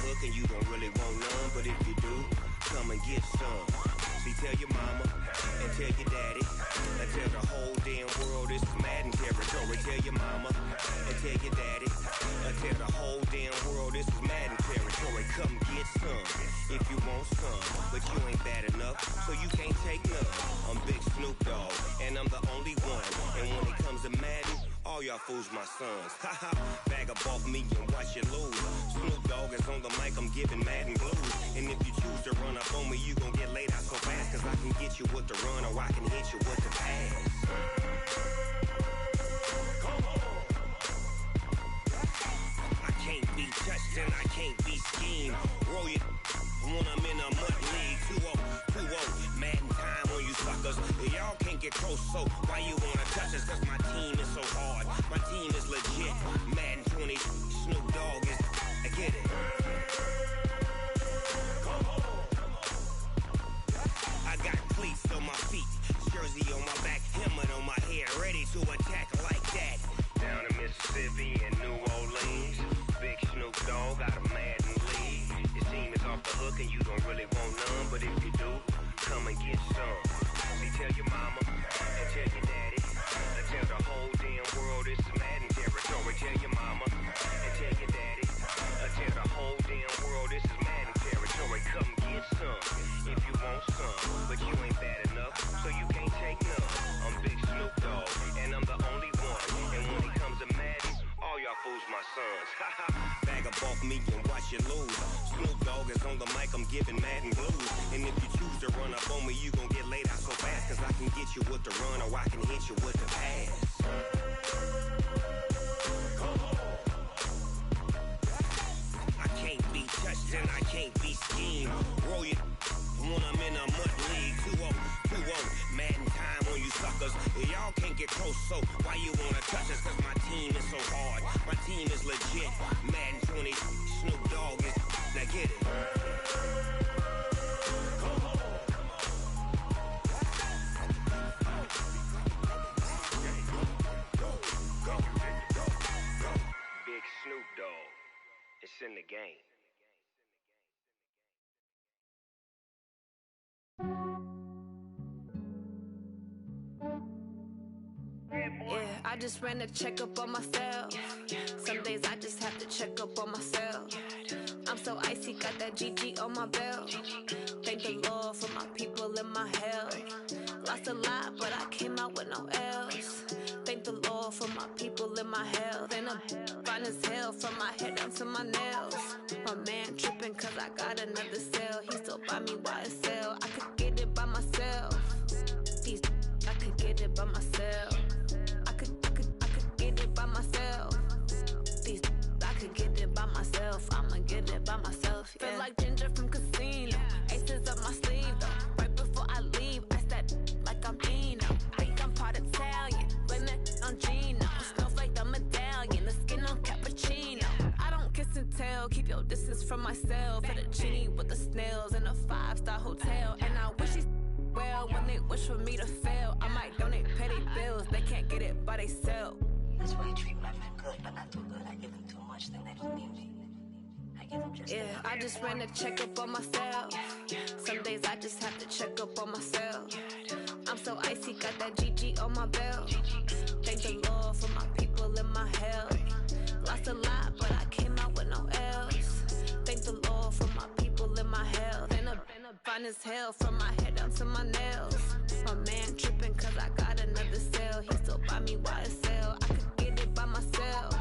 hook and you don't really want none. But if you do, come and get some. See, tell your mama and tell your daddy and tell the whole damn world this is Madden territory. Tell your mama and tell your daddy and tell the whole damn world this is Madden territory. Come get some if you want some, but you ain't bad enough, so you can't take none. I'm Big Snoop Dogg, and I'm the only one. And when it comes to Madden, all y'all fools my sons. Haha, bag up off me and watch you lose. Snoop Dogg is on the mic, I'm giving Madden blues. And if you choose to run up on me, you gon' get laid out so fast, cause I can get you with the run or I can hit you with the pass. Come on. I can't be touched and I can't be schemed. Roll it when I'm in a mud league. 2-0, 2-0, Madden time on you suckers. Y'all can't get close, so why you wanna touch us? Cause my team is so hard, my team is legit. Madden 20, Snoop Dogg is, I get it. Come on. I got cleats on my feet, jersey on my back, helmet on my head, ready to attack like that. Down in Mississippi and New Orleans, Big Snoop Dogg got a Madden league. Your team is off the hook and you don't really want none, but if you do, come and get some. See, tell your mama and tell your daddy and tell the whole damn world this is Madden territory. Tell your mama and tell your daddy and tell the whole damn world this is Madden territory. Come get some if you want some, but you ain't bad enough, so you can't take none. I'm Big Snoop Dogg, and I'm the only one. And when it comes to Madden, all y'all fools my sons. Haha, bag up off me and watch you lose. Snoop Dogg is on the mic, I'm giving Madden blues. And if you choose to run up on me, you gon' get laid out so fast, cause I can get you with the run or I can hit you with the pass. Come on. I can't be touched and I can't be schemed. Roll it when I'm in a mud league. 2-0, 2-0, Madden time on you suckers. Y'all can't get close, so why you wanna touch us? Cause my team is so hard, my team is legit. Madden 20, Snoop Dogg is, now get it. Come on. Go. Big Snoop Dogg, it's in the game. Yeah, I just ran a checkup on myself. Some days I just have to check up on myself. I'm so icy, got that GG on my belt. Thank the Lord for my people in my health. Lost a lot, but I came out with no L's. Thank the Lord for my people in my health. And I'm fine as hell from my head down to my nails. My man tripping cause I got another cell. He still buy me YSL. I could get it by myself. I could get it by myself. I could get it by myself. I could get it by myself. I'ma get it by myself. Yeah. Feel like Ginger from Casino. Aces up my sleeve though. Right before I leave, I said like I'm Dino. Think I'm part Italian. Blame it on Gino. Smells like the medallion. The skin on cappuccino. I don't kiss and tell. Keep your distance from myself. For the genie with the snails in a 5-star hotel. And I wish he's well when they wish for me to fail. I might donate petty bills. They can't get it by they sell. That's why I treat my men good, but not too good. I give them too much, then they don't need me. I give them just yeah, I just ran a checkup on myself. Some days I just have to check up on myself. I'm so icy, got that GG on my belt. Thank the Lord for my people in my health. Lost a lot, but I came out with no L's. Thank the Lord for my people in my health. And I'm fine as hell from my head down to my nails. My man tripping cause I got another cell. He still buy me YSL. I could get it by myself.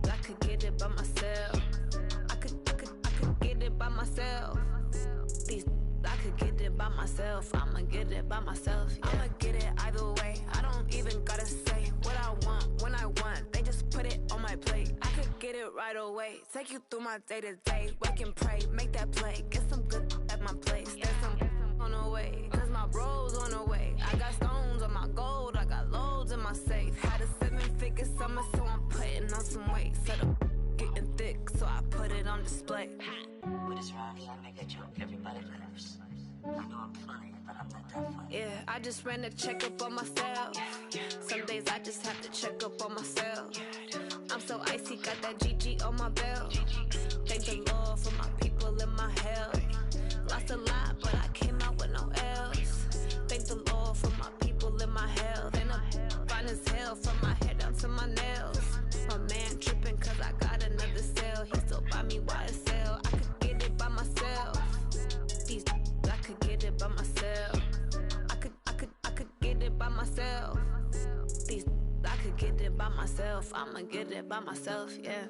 I could get it by myself. I could get it by myself. I could get it by myself. I'ma get it by myself. Yeah. I'ma get it either way. I don't even gotta say what I want when I want. They just put it on my plate. I could get it right away. Take you through my day to day. Wake and pray, make that play. Get some good at my place. There's some on the way. Cause my bro's on the way. I got stones on my gold. I got loads in my safe. Had a 7-figure summer, so I'm putting on some weight. Set up getting thick, so I put it on display. With this rhyme, I make a joke, everybody laughs. I know I'm funny, but I'm not that funny. Yeah, I just ran a checkup on myself. Some days I just have to check up on myself. I'm so icy, got that GG on my belt. Thank the for my people in my hell. Lost a lot, but I came out with no L's. Thank the Lord for my people in my hell. Then I'm fine as hell from my head down to my nails. My man tripping cause I got another sale. He still buy me YSL. I could get it by myself. These I could get it by myself. I could get it by myself. These I could get it by myself. I'ma get it by myself, yeah.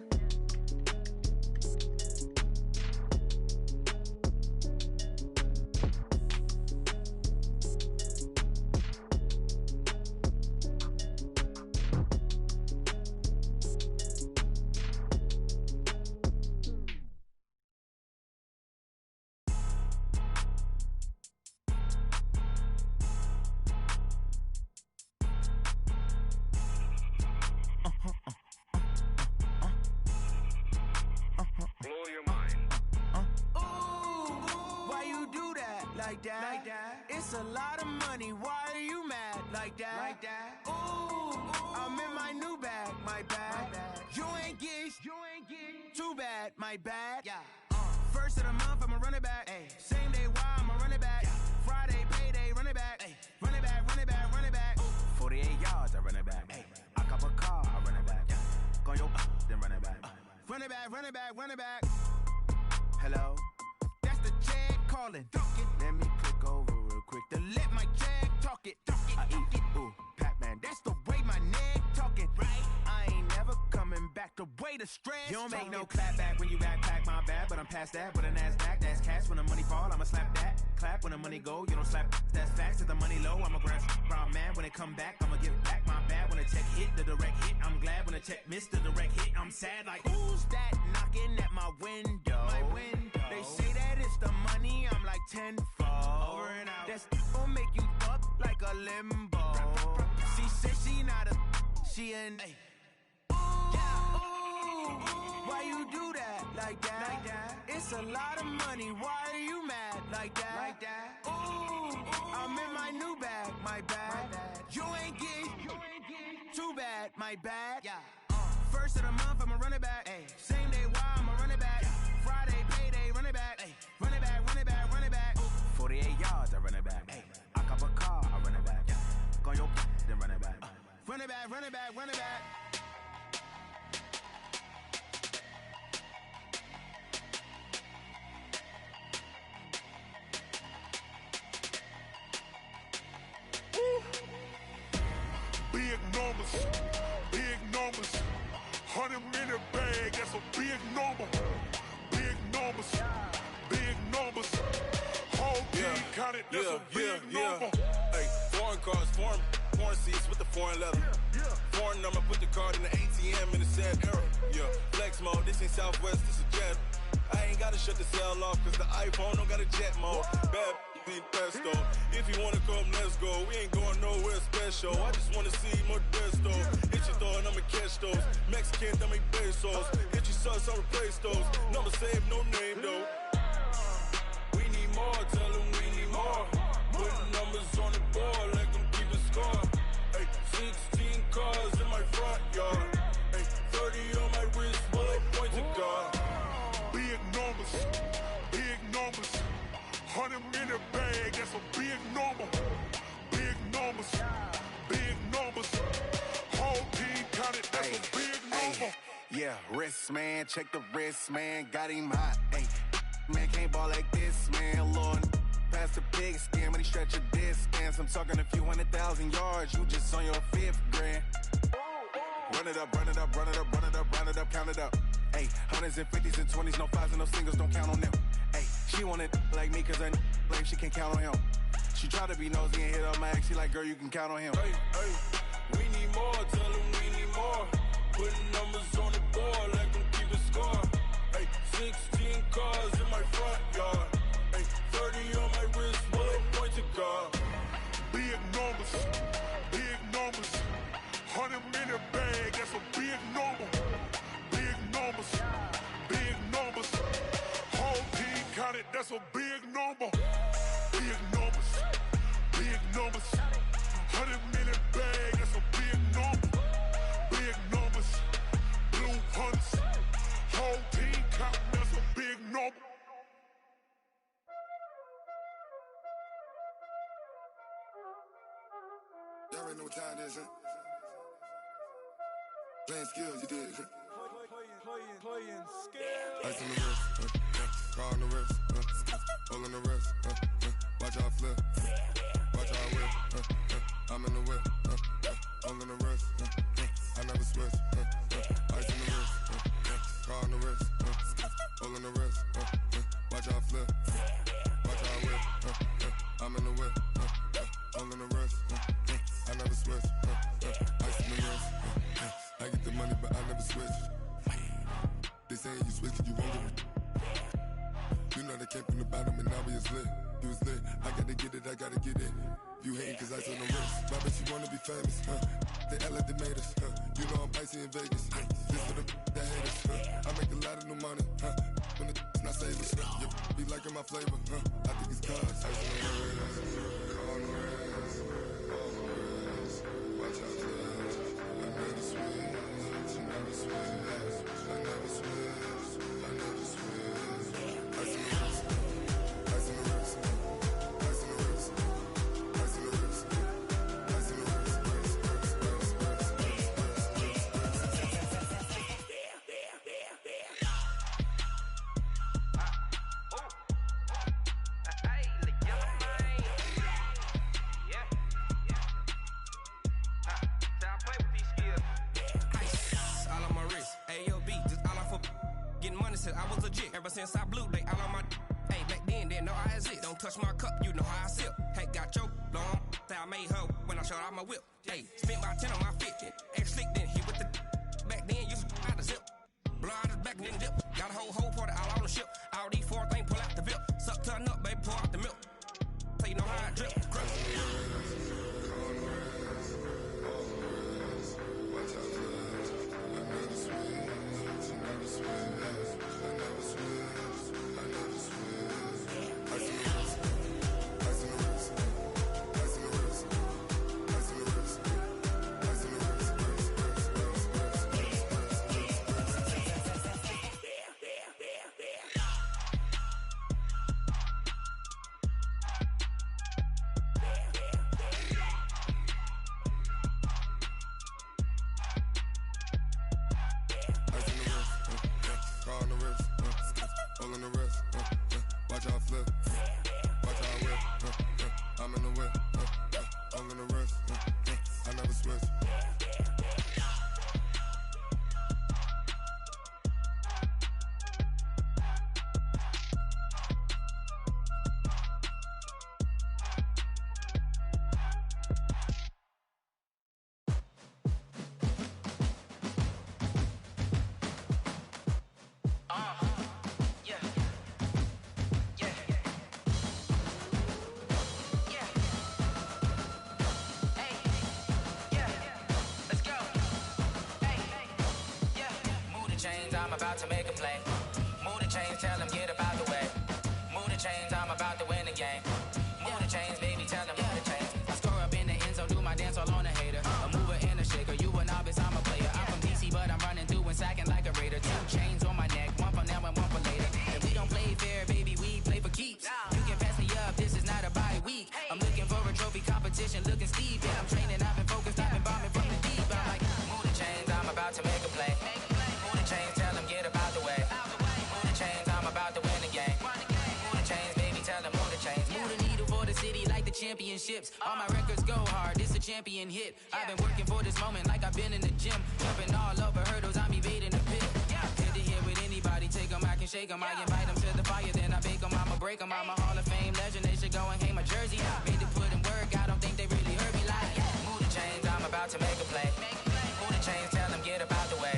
Like that. It's a lot of money. Why are you mad like that? Like that. Ooh, I'm in my new bag. My bad. You ain't get too bad. My bad. Yeah. First of the month, I'ma run it back. Ay. Same day, why I'ma run it back. Yeah. Friday, payday, run it back. Ay. Run it back, run it back, run it back. Ooh. 48 yards, I run it back. Ay. I cop a car, I run it back. Yeah. Go yo, then run it back. Run it back, run it back, run it back. Hello. The jag calling. Let me click over real quick to let my jag talk it. I eat it. Ooh, Pac-Man, that's the way my neck talking. Right? I ain't never coming back the way the stress. You don't make no clap back when you backpack, my bad, but I'm past that. With a NASDAQ, that's cash. When the money fall, I'ma slap that. Clap when the money go, you don't slap. That's facts. If the money low, I'ma grab brown man. When it come back, I'ma give back my bad. When the check hit, the direct hit. I'm glad when the check missed the direct hit. I'm sad like who's that knocking at my window? My window. They say that it's the money, I'm like tenfold. Over and out. That's gon' make you up like a limbo. She said she not a, she an. Ooh, why you do that like that? Like that? It's a lot of money. Why are you mad like that? Like that. Ooh, I'm in my new bag. My bad. You ain't get too bad. My bad. Yeah. First of the month, I'ma run it back. Ay. Same day, why I'ma run it back. Yeah. Friday, payday, run it back. Ay. Run it back, run it back, run it back. Ooh. 48 yards, I run it back. Ay. I cop a car, I run it back. Yeah. Go yo, then run it back. Run it back, run it back, run it back. Big numbers, big numbers. 100-minute bag, that's a big number. Big numbers, big numbers. Whole team counted, that's a big number. Hey, foreign cars, foreign seats with the foreign leather. Foreign number, put the card in the ATM in the sad era. Yeah, flex mode, this ain't Southwest, this is Jet. I ain't gotta shut the cell off, cause the iPhone don't got a jet mode. Bad need pesto. If you wanna come, let's go. We ain't going nowhere special. I just wanna see more Modesto. Hit your thought, I'ma catch those. Mexican, I make pesos. Hit your sauce, I'll replace those. Number save, no name though. We need more, tell them we need more. Putting numbers on the board, like them keep a score. Hey, 16 cars in my front yard. Hey, 30 on my wrist, bullet point to God. Big numbers, big numbers. 100-minute bag, that's a big number. Big numbers, big numbers. Whole team counted, that's a big number. Yeah, wrist man, check the wrist man, got him hot. Ay, man can't ball like this, man. Lord, past the big skin when he stretch a distance. I'm talking a few 100,000 yards, you just on your 5th grand. Run it up, run it up, run it up, run it up, run it up, count it up. Ay, 100s and 50s and 20s, no 5s and no singles, don't count on them. Ay, she want it like me, cause her blame, she can't count on him. She try to be nosy and hit up my ex, she like, girl, you can count on him. Hey, hey, we need more, tell them we need more. Putting numbers on the board, like them keep a score. Hey, 16 cars in my front yard. Hey, 30 on my wrist, bullet point to God. Big numbers, big numbers. 100-minute bag, that's a big number. Big numbers, big numbers. Whole team counted, that's a big number. Big numbers, big numbers. 100-minute bag, that's a big number. Big numbers, blue hunts. Whole team counting, that's a big number. already know what time it is, huh? Playing skills, you did. Playing skills. Ice on the wrist, car on the wrist, hole in the wrist, watch how I flip, watch how I whip, I'm in the whip, hole in the wrist, I never switch, ice on the wrist, car on the wrist, hole in the wrist, watch how I flip, watch how I whip, I'm in the whip, hole in the wrist, I never switch, ice on the wrist, I get the money but I never switch. They say you switch cause you won't get it. You know they came from the bottom and now we is lit. You was lit, I gotta get it, I gotta get it. You hating cause ice on the wrist. My bitch, you wanna be famous, They act like they made us, You know I'm icy in Vegas, This for the that hate us, I make a lot of new money, When the not savers, Be liking my flavor, I think it's cause ice on the wrist, on the wrist, on the wrist. Watch out, cuz I never switch, I never switch. I never switch, I never switch. Ice in the wrist, ice in the wrist, ice in the wrist, ice in the wrist, ice in the wrist, I was legit ever since I blew they all on my hey back then didn't know I exist. Don't touch my cup, you know how I sip. Hey, got your long that I made her when I showed out my whip. Hey, spent about 10 on my fit. Ex slick then hit with the back then used to out the zip. Blow out his back and then dip. Got a whole party all on the ship. All these four things pull out the VIP. Suck turn up, baby, pour out the milk. So you know how I drip. Crush. I'm about to make a play. Move the chains, tell them get up out the way. Move the chains, I'm about to win the game. Move the chains, baby, tell them move the chains. I score up in the end zone, do my dance all on a hater. A mover and a shaker, you a novice, I'm a player. I'm from DC, but I'm running through and sacking like a raider. 2 chains on my neck, one for now and one for later. And we don't play fair, baby, we play for keeps. You can pass me up, this is not a bye week. I'm looking for a trophy competition, looking steep. And I'm training, I've been focused, I've been bombing from the deep. I'm like, move the chains, I'm about to make a play. Move the chains, tell them get up out the way. Move the chains, I'm about to win the game. Move the chains, baby, tell them move the chains. Move the needle for the city like the championships. All my records go hard, this a champion hit. I've been working for this moment like I've been in the gym. Jumping all over hurdles, I'm evading the pit. Head to head with anybody, take them, I can shake them. I invite them to the fire, then I bake them, I'ma break them. I'm a Hall of Fame legend, they should go and hang my jersey. Made to put in work, I don't think they really heard me like. Move the chains, I'm about to make a play. Move the chains, tell them get up out the way.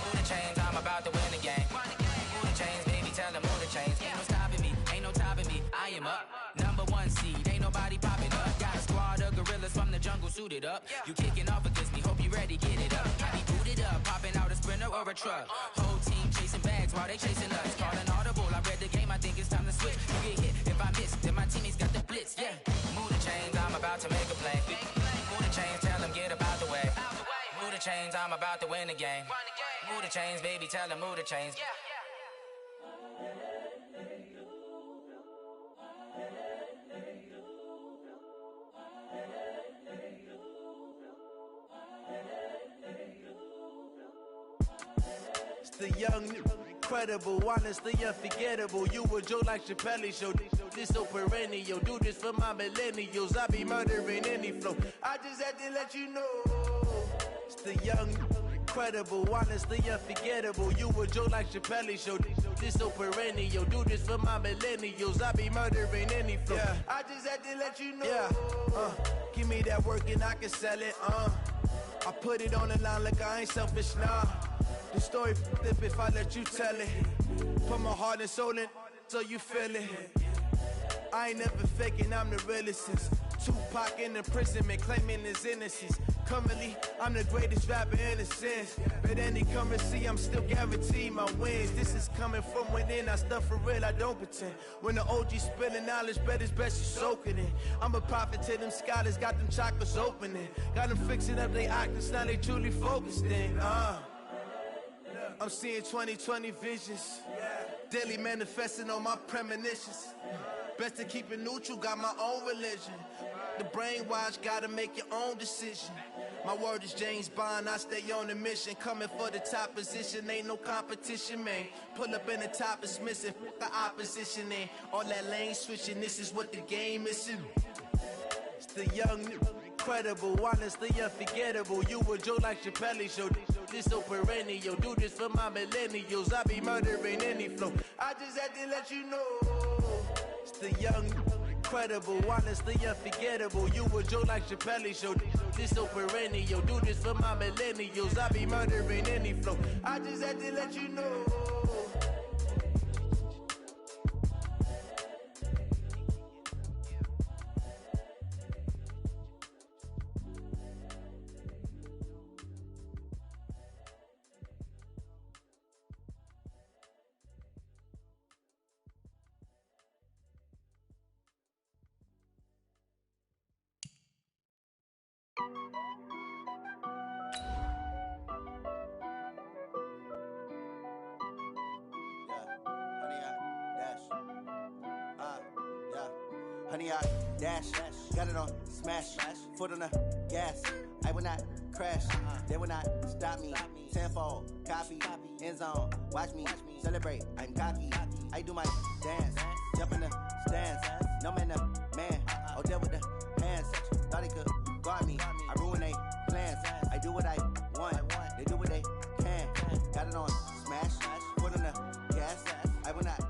Move the chains, I'm about to win the game. Move the chains, baby, tell them move the chains. Ain't no stopping me, ain't no topping me, I am up. #1 seed, ain't nobody popping up. Got a squad of gorillas from the jungle suited up. You kicking off against me, hope you ready, get it up. I be booted up, popping out a Sprinter or a truck. Whole team chasing bags while they chasing us. Calling audible, I read the game, I think it's time to switch. You get hit if I miss, then my teammates got the blitz, yeah. Move the chains, I'm about to make a play. Move the chains, tell them get up out the way. Move the chains, I'm about to win the game. Move the chains, baby, tell them move the chains. The young, incredible, honestly unforgettable. You a Joe like Chappelle show. This so perennial. Do this for my millennials. I be murdering any flow. I just had to let you know. It's the young, incredible, honestly unforgettable. You a Joe like Chappelle show. This so perennial. Do this for my millennials. I be murdering any flow. Yeah. I just had to let you know. Yeah. Give me that work and I can sell it. I put it on the line like I ain't selfish, nah. The story flip if I let you tell it. Put my heart and soul in so you feel it. I ain't never faking, I'm the realest since Tupac in imprisonment, claiming his innocence. Currently, I'm the greatest rapper in a sense. But any currency, I'm still guaranteed my wins. This is coming from within, I stuff for real, I don't pretend. When the OG spilling knowledge, bet it's best you soak it in. I'm a prophet to them scholars, got them chakras opening. Got them fixing up they octaves, now they truly focused in. I'm seeing 2020 visions. Daily manifesting on my premonitions. Best to keep it neutral, got my own religion. The brainwash, gotta make your own decision. My word is James Bond, I stay on the mission. Coming for the top position, ain't no competition, man. Pull up in the top, it's missing, the opposition ain't. All that lane switching, this is what the game is. It's the young, incredible, honestly unforgettable. You a Joe like Chappelle show. This so perennial. Do this for my millennials. I be murdering any flow. I just had to let you know. It's the young, incredible, honestly unforgettable. You a Joe like Chappelle show. This so perennial. Do this for my millennials. I be murdering any flow. I just had to let you know. Honey, I dash, got it on smash, foot on the gas. I will not crash, they will not stop me. Tenfold, copy, end zone, watch me celebrate. I'm cocky, I do my dance, jump in the stands. No man, the man, oh, there with the hands. Thought he could guard me, I ruin they plans. I do what I want, they do what they can. Got it on smash, foot on the gas. I will not.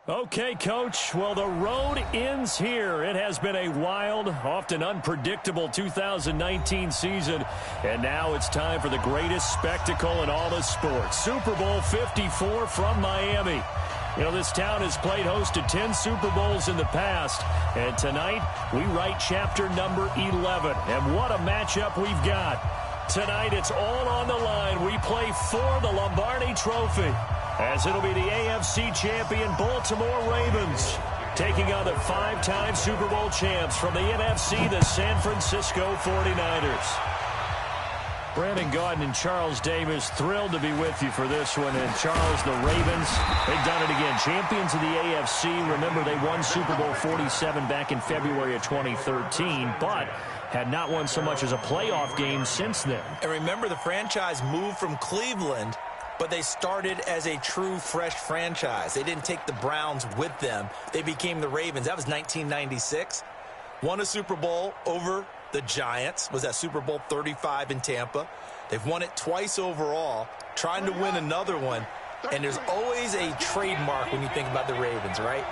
Okay, Coach. Well, the road ends here. It has been a wild, often unpredictable 2019 season. And now it's time for the greatest spectacle in all of sports. Super Bowl 54 from Miami. You know, this town has played host to 10 Super Bowls in the past. And tonight, we write chapter number 11. And what a matchup we've got. Tonight, it's all on the line. We play for the Lombardi Trophy, as it'll be the AFC champion Baltimore Ravens taking on the five-time Super Bowl champs from the NFC, the San Francisco 49ers. Brandon Gaudin and Charles Davis, thrilled to be with you for this one. And Charles, the Ravens, they've done it again. Champions of the AFC. Remember, they won Super Bowl 47 back in February of 2013, but had not won so much as a playoff game since then. And remember, the franchise moved from Cleveland, but they started as a true fresh franchise. They didn't take the Browns with them. They became the Ravens. That was 1996. Won a Super Bowl over the Giants. Was that Super Bowl 35 in Tampa. They've won it twice overall, trying to win another one. And there's always a trademark when you think about the Ravens, right?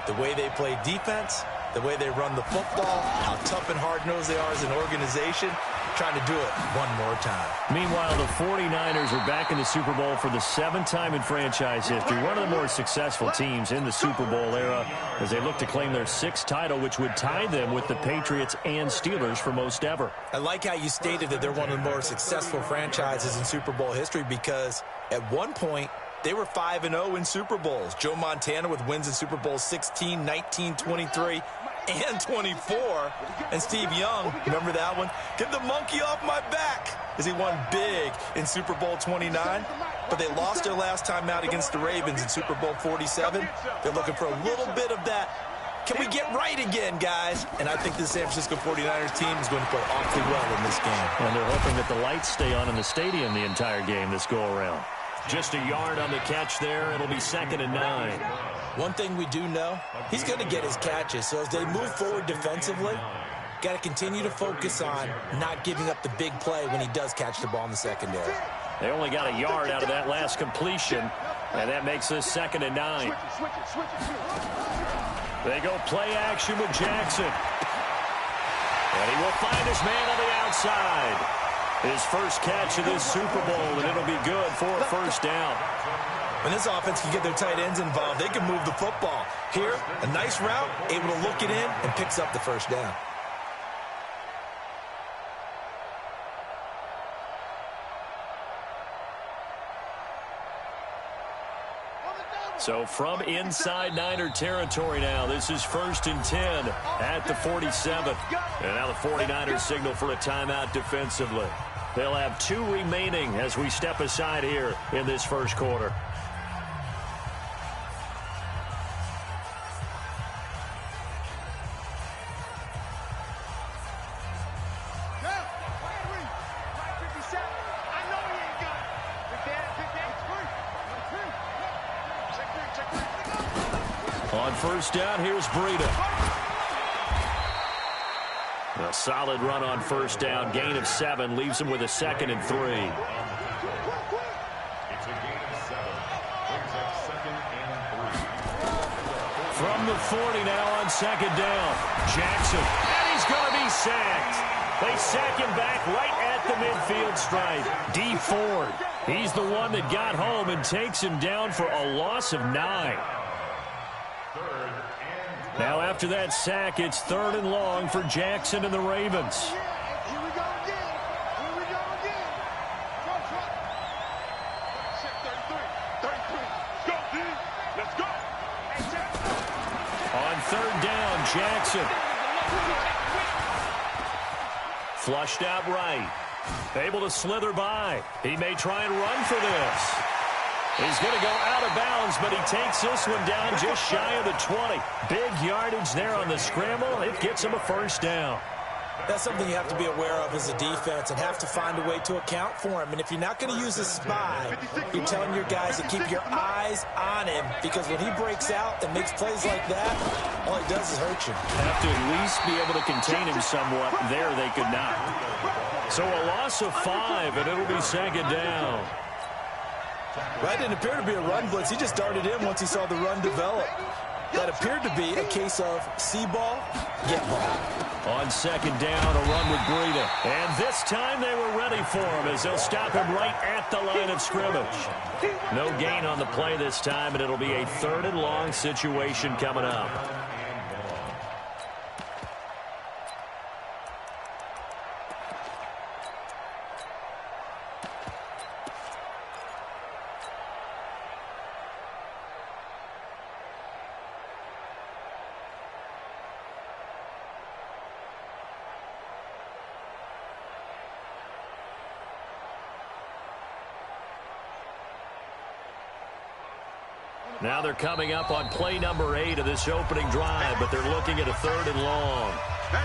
The way they play defense, the way they run the football, how tough and hard-nosed they are as an organization, trying to do it one more time. Meanwhile, the 49ers are back in the Super Bowl for the 7th time in franchise history. One of the more successful teams in the Super Bowl era as they look to claim their 6th title, which would tie them with the Patriots and Steelers for most ever. I like how you stated that they're one of the more successful franchises in Super Bowl history, because at one point, they were 5-0 in Super Bowls. Joe Montana with wins in Super Bowl 16, 19, 23, and 24. And Steve Young, remember that one? Get the monkey off my back, as he won big in Super Bowl 29. But they lost their last time out against the Ravens in Super Bowl 47. They're looking for a little bit of that Can we get right again, guys? And I think the San Francisco 49ers team is going to play awfully well in this game. And they're hoping that the lights stay on in the stadium the entire game this go-around. Just a yard on the catch there. It'll be 2nd and 9. One thing we do know, he's going to get his catches. So as they move forward defensively, got to continue to focus on not giving up the big play when he does catch the ball in the secondary. They only got a yard out of that last completion, and that makes this 2nd and 9. They go play action with Jackson. And he will find his man on the outside. His first catch of this Super Bowl, and it'll be good for a first down. When this offense can get their tight ends involved, they can move the football. Here, a nice route, able to look it in, and picks up the first down. So from inside Niner territory now, this is 1st and 10 at the 47. And now the 49ers signal for a timeout defensively. They'll have 2 remaining as we step aside here in this first quarter. On first down, here's Breida. A solid run on first down. Gain of 7 leaves him with a 2nd and 3. From the 40 now on 2nd down. Jackson. And he's going to be sacked. They sack him back right at the midfield stripe. D. Ford. He's the one that got home and takes him down for a loss of 9. Now after that sack, it's 3rd and long for Jackson and the Ravens. On 3rd down, Jackson. Flushed out right. Able to slither by. He may try and run for this. He's going to go out of bounds, but he takes this one down just shy of the 20. Big yardage there on the scramble. It gets him a first down. That's something you have to be aware of as a defense and have to find a way to account for him. And if you're not going to use a spy, you're telling your guys to keep your eyes on him, because when he breaks out and makes plays like that, all he does is hurt you. Have to at least be able to contain him somewhat. There they could not. So a loss of 5, and it'll be 2nd down. That didn't appear to be a run blitz. He just darted in once he saw the run develop. That appeared to be a case of see ball, get ball. On 2nd down, a run with Breida. And this time they were ready for him as they'll stop him right at the line of scrimmage. No gain on the play this time, and it'll be a 3rd and long situation coming up. Now they're coming up on play number 8 of this opening drive, but they're looking at a 3rd and long.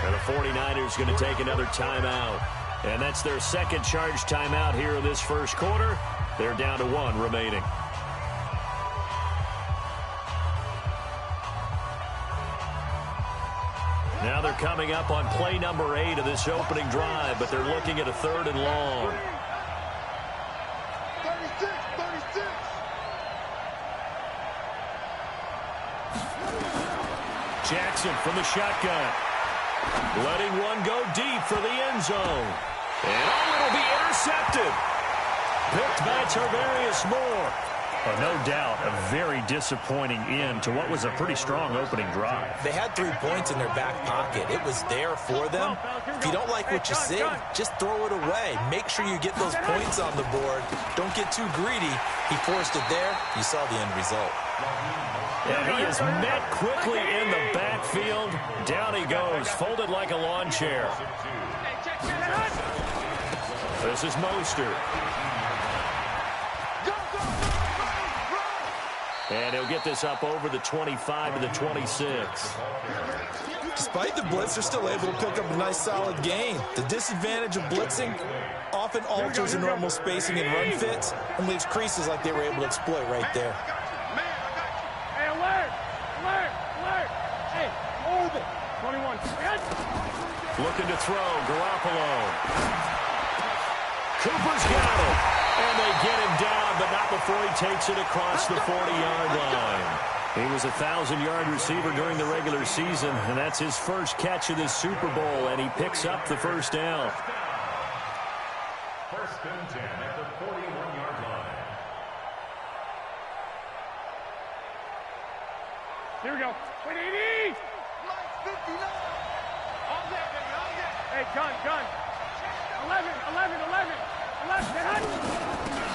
And the 49ers going to take another timeout. And that's their 2nd charge timeout here in this first quarter. They're down to 1 remaining. Now they're coming up on play number 8 of this opening drive, but they're looking at a 3rd and long. Jackson from the shotgun. Letting one go deep for the end zone. And it'll be intercepted. Picked by Tarvarius Moore. No doubt, a very disappointing end to what was a pretty strong opening drive. They had 3 points in their back pocket. It was there for them. If you don't like what you see, just throw it away. Make sure you get those points on the board. Don't get too greedy. He forced it there. You saw the end result. And he is met quickly in the backfield. Down he goes, folded like a lawn chair. This is Mostert. And he'll get this up over the 25 to the 26. Despite the blitz, they're still able to pick up a nice, solid gain. The disadvantage of blitzing often alters the normal spacing and run fits and leaves creases like they were able to exploit right there. Hey, alert! Hey, hold it! 21. Looking to throw, Garoppolo. Cooper's got it. And they get him down, but not before he takes it across the 40-yard line. He was a 1,000-yard receiver during the regular season, and that's his first catch of this Super Bowl, and he picks up the first down. First and 10 at the 41-yard line. Here we go. 180! 59! All that, baby, all that. Hey, gun. 11.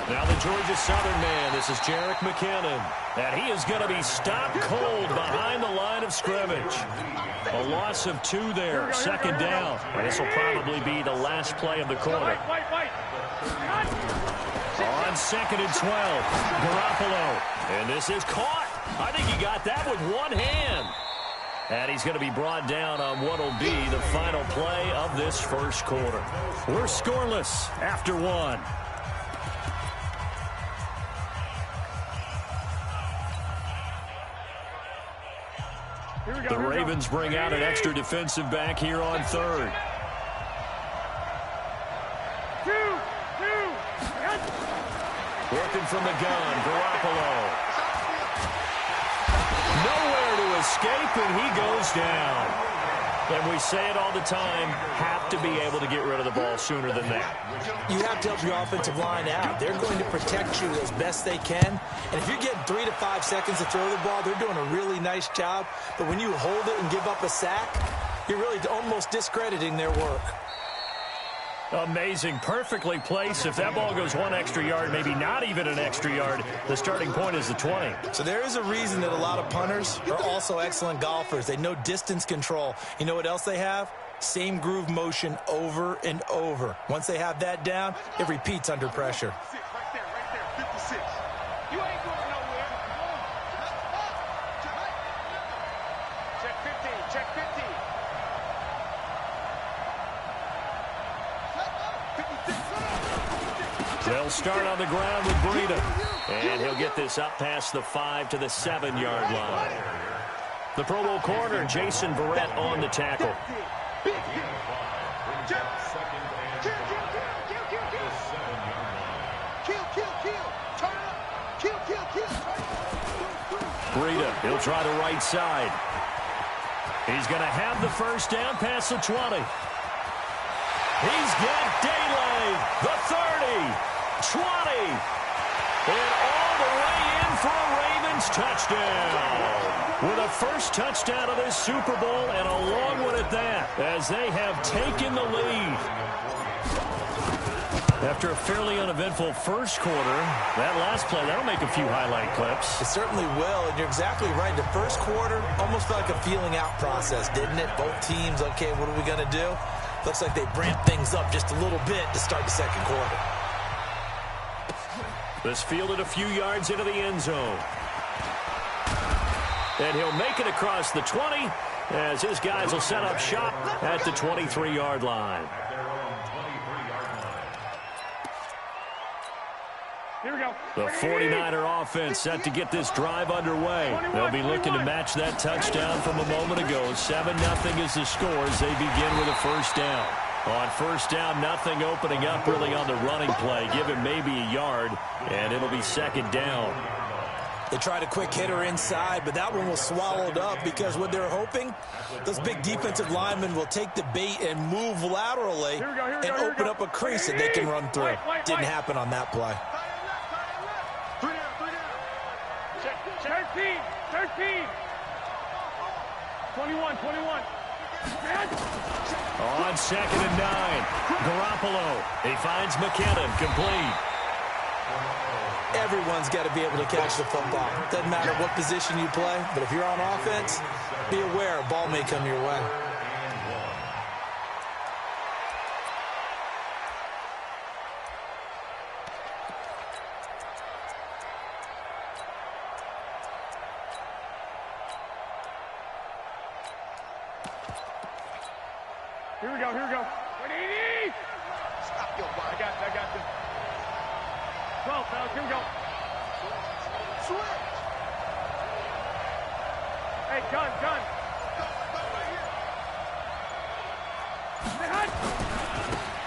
Now the Georgia Southern man, this is Jerick McKinnon. And he is going to be stopped cold behind the line of scrimmage. A loss of 2 there, second down. And this will probably be the last play of the quarter. On second and 12, Garoppolo. And this is caught. I think he got that with one hand. And he's going to be brought down on what will be the final play of this first quarter. We're scoreless after 1. The Ravens bring out an extra defensive back here on third. 2. Working from the gun, Garoppolo. Nowhere to escape, and he goes down. And we say it all the time, have to be able to get rid of the ball sooner than that. You have to help your offensive line out. They're going to protect you as best they can. And if you're getting 3 to 5 seconds to throw the ball, they're doing a really nice job. But when you hold it and give up a sack, you're really almost discrediting their work. Amazing. Perfectly placed. If that ball goes 1 extra yard, maybe not even an extra yard, the starting point is the 20. So there is a reason that a lot of punters are also excellent golfers. They know distance control. You know what else they have? Same groove motion over and over. Once they have that down, it repeats under pressure. Right there, 56. You ain't going nowhere. Check 15. They'll start on the ground with Breida. And he'll get this up past the 5 to the 7-yard line. The Pro Bowl corner, Jason Verrett, on the tackle. Breida, he'll try the right side. He's going to have the first down past the 20. He's got daylight. The 30, 20, and all the way in for a Ravens touchdown. With a first touchdown of this Super Bowl, and a long one at that, as they have taken the lead. After a fairly uneventful first quarter, that last play, that'll make a few highlight clips. It certainly will, and you're exactly right. The first quarter almost felt like a feeling out process, didn't it? Both teams, okay, what are we going to do? Looks like they ramped things up just a little bit to start the second quarter. This fielded a few yards into the end zone. And he'll make it across the 20 as his guys will set up shop at the 23-yard line. Here we go. The 49er offense set to get this drive underway. They'll be looking to match that touchdown from a moment ago. 7-0 is the score as they begin with a first down. On first down, nothing opening up really on the running play. Give him maybe a yard, and it'll be second down. They tried a quick hitter inside, but that one was swallowed up because what they're hoping, those big defensive linemen will take the bait and move laterally and open up a crease that they can run through. Didn't happen on that play. 13. 21. On second and 9, Garoppolo. He finds McKinnon, complete. Everyone's got to be able to catch the football. Doesn't matter what position you play, but if you're on offense, be aware a ball may come your way. Here we go. 180! Stop your body. I got this. 12, fellas, here we go. Switch! Hey, gun. Go right here.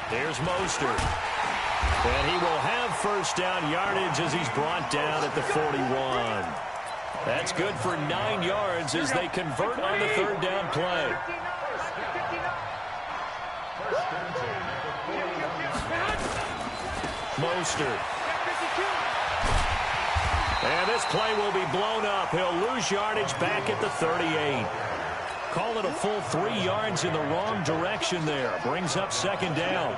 Here's Mostert. And he will have first down yardage as he's brought down at the 41. That's good for 9 yards as they convert on the third down play. Mostert. And this play will be blown up. He'll lose yardage back at the 38. Call it a full 3 yards in the wrong direction there. Brings up second down.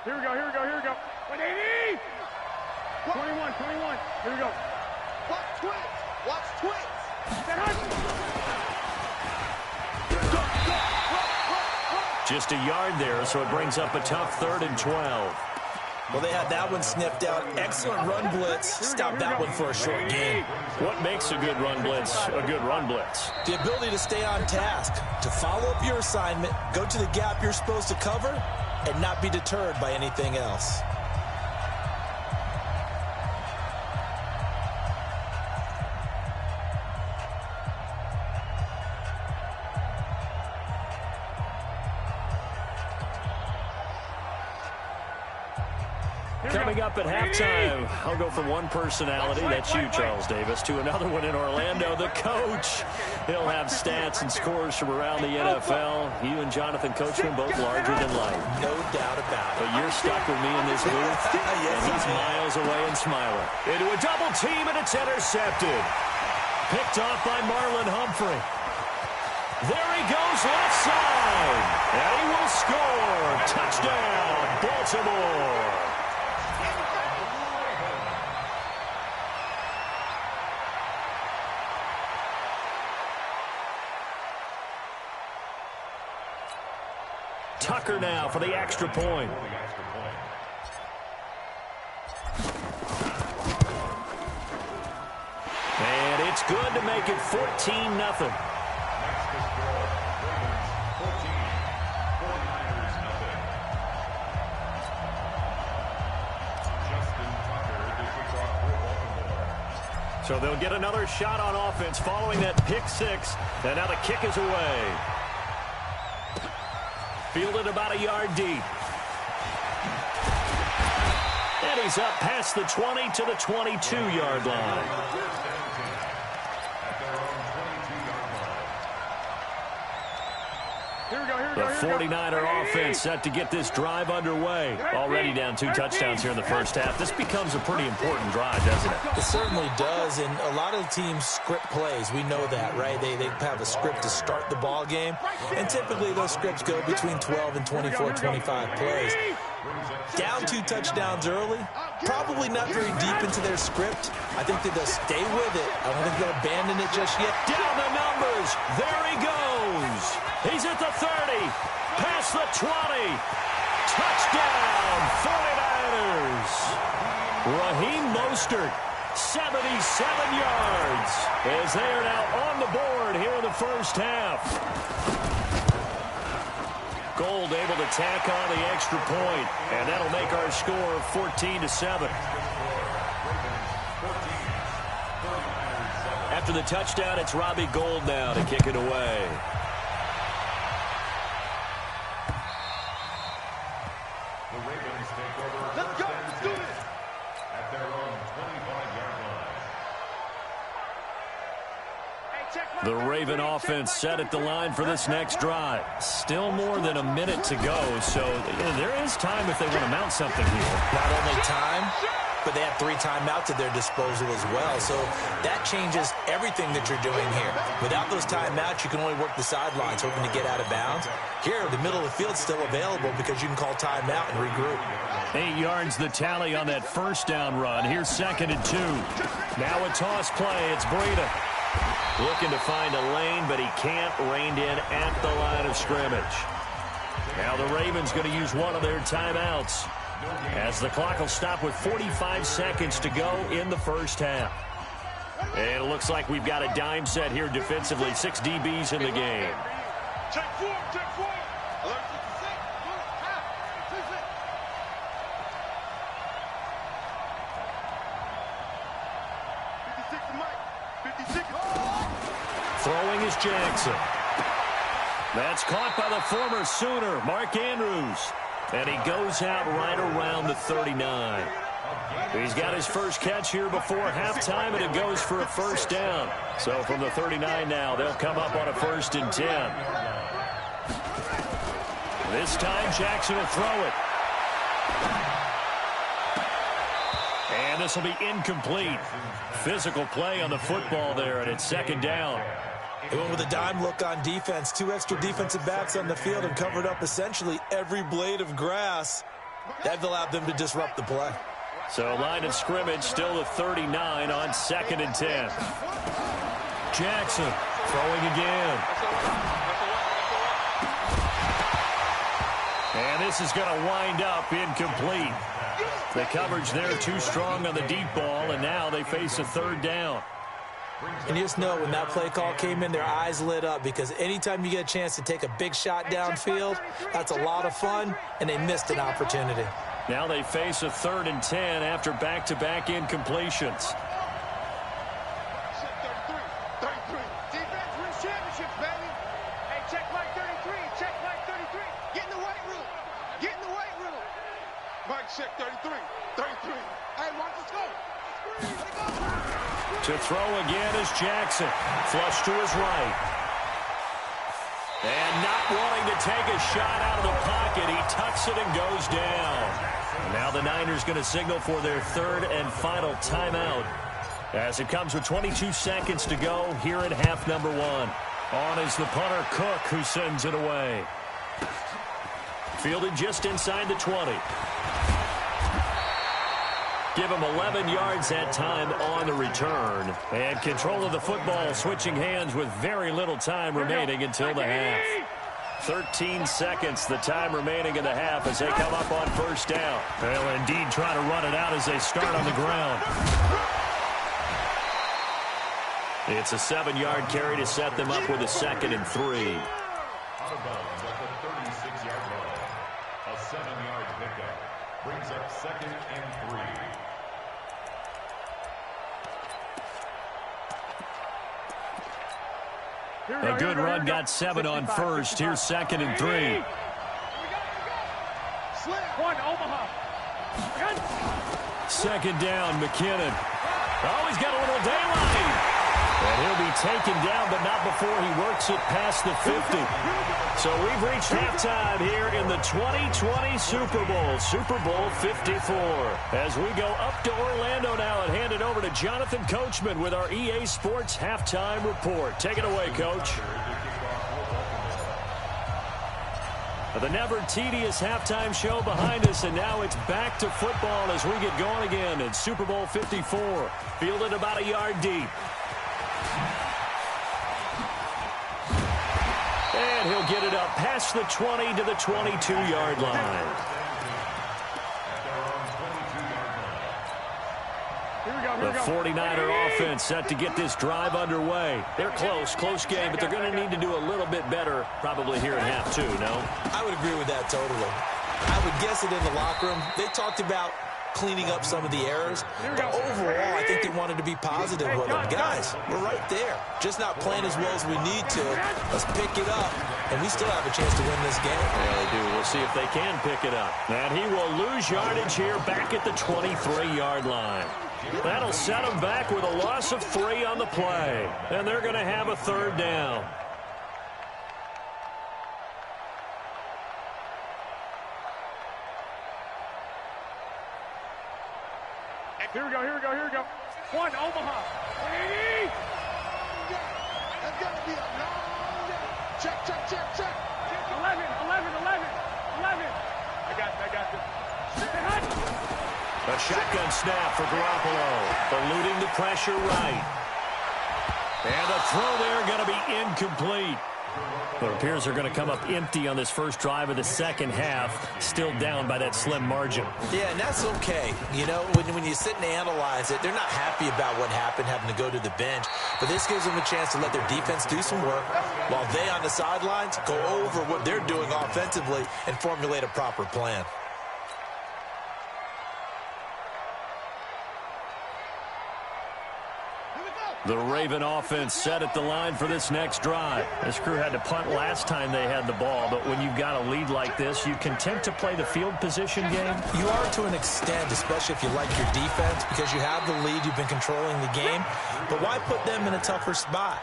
Here we go. 180! 21. Here we go. Watch twitch. Just a yard there, so it brings up a tough 3rd and 12. Well, they had that one sniffed out. Excellent run blitz. Stop that one for a short gain. What makes a good run blitz a good run blitz? The ability to stay on task, to follow up your assignment, go to the gap you're supposed to cover, and not be deterred by anything else. Coming up at halftime, I'll go from one personality, that's you, Charles Davis, to another one in Orlando, the coach. He'll have stats and scores from around the NFL. You and Jonathan Coachman both larger than life. No doubt about it. But you're stuck with me in this booth, and he's miles away and smiling. Into a double team, and it's intercepted. Picked off by Marlon Humphrey. There he goes left side, and he will score. Touchdown, Baltimore. Tucker now for the extra point. And it's good to make it 14-0. So they'll get another shot on offense following that pick six. And now the kick is away. Fielded about a yard deep. And he's up past the 20 to the 22-yard line. The 49er offense set to get this drive underway. Already down 2 touchdowns here in the first half. This becomes a pretty important drive, doesn't it? It certainly does, and a lot of teams script plays. We know that, right? They have a script to start the ball game, and typically those scripts go between 12 and 24, 25 plays. Down 2 touchdowns early, probably not very deep into their script. I think that they'll stay with it. I don't think they'll abandon it just yet. Down the numbers. There he goes. He's at the 30, past the 20. Touchdown, 49ers. Raheem Mostert, 77 yards, as they are now on the board here in the first half. Gold able to tack on the extra point, and that'll make our score 14-7. After the touchdown, it's Robbie Gould now to kick it away. The Ravens take over. Let's go. Let's do it. At their own 25-yard line. The Raven offense set at the line for this next drive. Still more than a minute to go, so there is time if they want to mount something here. Not only time, but they have 3 timeouts at their disposal as well. So that changes everything that you're doing here. Without those timeouts, you can only work the sidelines, hoping to get out of bounds. Here, the middle of the field's still available because you can call timeout and regroup. 8 yards the tally on that first down run. Here's 2nd and 2. Now a toss play. It's Breida. Looking to find a lane, but he can't. Reined in at the line of scrimmage. Now the Ravens going to use one of their timeouts as the clock will stop with 45 seconds to go in the first half. And it looks like we've got a dime set here defensively. 6 DBs in the game. Check four, check four. Alert 56, Mike. 56. Throwing is Jackson. That's caught by the former Sooner, Mark Andrews. And he goes out right around the 39. He's got his first catch here before halftime, and it goes for a first down. So from the 39 now, they'll come up on a 1st and 10. This time, Jackson will throw it. And this will be incomplete. Physical play on the football there, and it's 2nd down. They went with a dime look on defense. 2 extra defensive backs on the field and covered up essentially every blade of grass. That allowed them to disrupt the play. So line of scrimmage still the 39 on 2nd and 10. Jackson throwing again. And this is going to wind up incomplete. The coverage there too strong on the deep ball, and now they face a 3rd down. And you just know when that play call came in, their eyes lit up, because anytime you get a chance to take a big shot downfield, that's a lot of fun, and they missed an opportunity. Now they face a 3rd and 10 after back-to-back incompletions. 33. Defense wins championships, baby. Hey, check Mike 33. Check Mike 33. Get in the weight room. Get in the weight room. Mike, check 33. 33. Hey, watch the scope. To throw again is Jackson. Flush to his right. And not wanting to take a shot out of the pocket, he tucks it and goes down. Now the Niners going to signal for their 3rd and final timeout, as it comes with 22 seconds to go here in half number 1. On is the punter, Cook, who sends it away. Fielded just inside the 20. Give him 11 yards that time on the return. And control of the football switching hands with very little time remaining until the half. 13 seconds, the time remaining in the half as they come up on 1st down. They'll indeed try to run it out as they start on the ground. It's a 7-yard carry to set them up with a 2nd and 3. Out of bounds at the 36-yard line. A 7-yard pickup brings up 2nd and 3. A good run got 7 on 1st. Here's 2nd and 3. One, Omaha. 2nd down, McKinnon. Oh, he's got a little daylight. And he'll be taken down, but not before he works it past the 50. So we've reached halftime here in the 2020 Super Bowl, Super Bowl 54. As we go up to Orlando now and hand it over to Jonathan Coachman with our EA Sports Halftime Report. Take it away, Coach. The never-tedious halftime show behind us, and now it's back to football as we get going again in Super Bowl 54. Fielded about a yard deep. And he'll get it up past the 20 to the 22-yard line. The 49er offense set to get this drive underway. They're close game, but they're going to need to do a little bit better probably here in half 2, no? I would agree with that totally. I would guess it in the locker room. They talked about cleaning up some of the errors, but overall, I think they wanted to be positive with them. Guys, we're right there. Just not playing as well as we need to. Let's pick it up, and we still have a chance to win this game. Yeah, they do. We'll see if they can pick it up. And he will lose yardage here back at the 23-yard line. That'll set them back with a loss of 3 on the play. And they're going to have a 3rd down. Here we go. One, Omaha. 180. That's got to be a long day. Check. 11. I got this. A shotgun snap for Garoppolo. Eluding the pressure right. And the throw there going to be incomplete. Well, it appears they're going to come up empty on this first drive of the second half, still down by that slim margin. Yeah, and that's okay. You know, when you sit and analyze it, they're not happy about what happened, having to go to the bench. But this gives them a chance to let their defense do some work while they on the sidelines go over what they're doing offensively and formulate a proper plan. The Raven offense set at the line for this next drive. This crew had to punt last time they had the ball, but when you've got a lead like this, you content to play the field position game? You are to an extent, especially if you like your defense, because you have the lead, you've been controlling the game. But why put them in a tougher spot?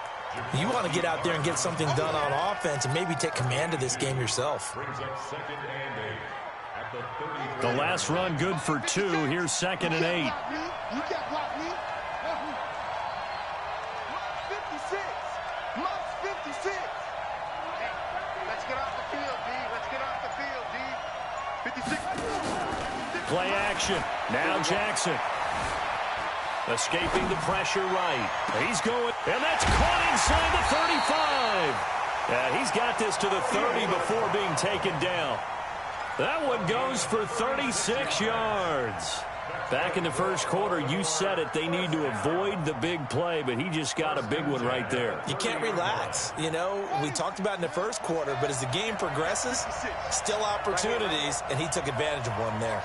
You want to get out there and get something done on offense and maybe take command of this game yourself. The last run good for 2. Here's 2nd and 8. You can't block me. 56. Must 56. Hey, let's get off the field, D. Let's get off the field, D. 56. Play action. Now Jackson. Escaping the pressure right. He's going, and that's caught inside the 35. Yeah, he's got this to the 30 before being taken down. That one goes for 36 yards. Back in the first quarter, you said it, they need to avoid the big play, but he just got a big one right there. You can't relax. You know, we talked about in the first quarter, but as the game progresses, still opportunities, and he took advantage of one there.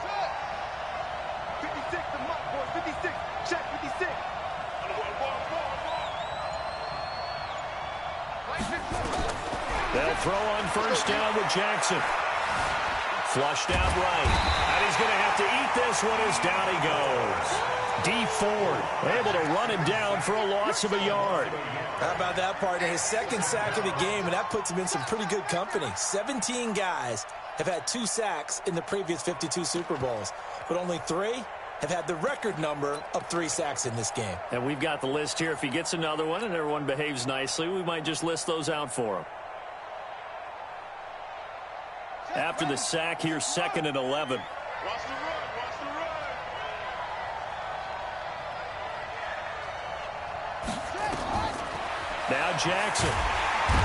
56, the mark, boys. 56. Check 56. They'll throw on first down with Jackson. Flushed out right. And he's going to have to eat this one as down he goes. D Ford able to run him down for a loss of a yard. How about that, partner? His second sack of the game, and that puts him in some pretty good company. 17 guys have had 2 sacks in the previous 52 Super Bowls, but only 3 have had the record number of 3 sacks in this game. And we've got the list here. If he gets another one and everyone behaves nicely, we might just list those out for him. After the sack, here's 2nd and 11. Watch the run. Watch the run. Now Jackson.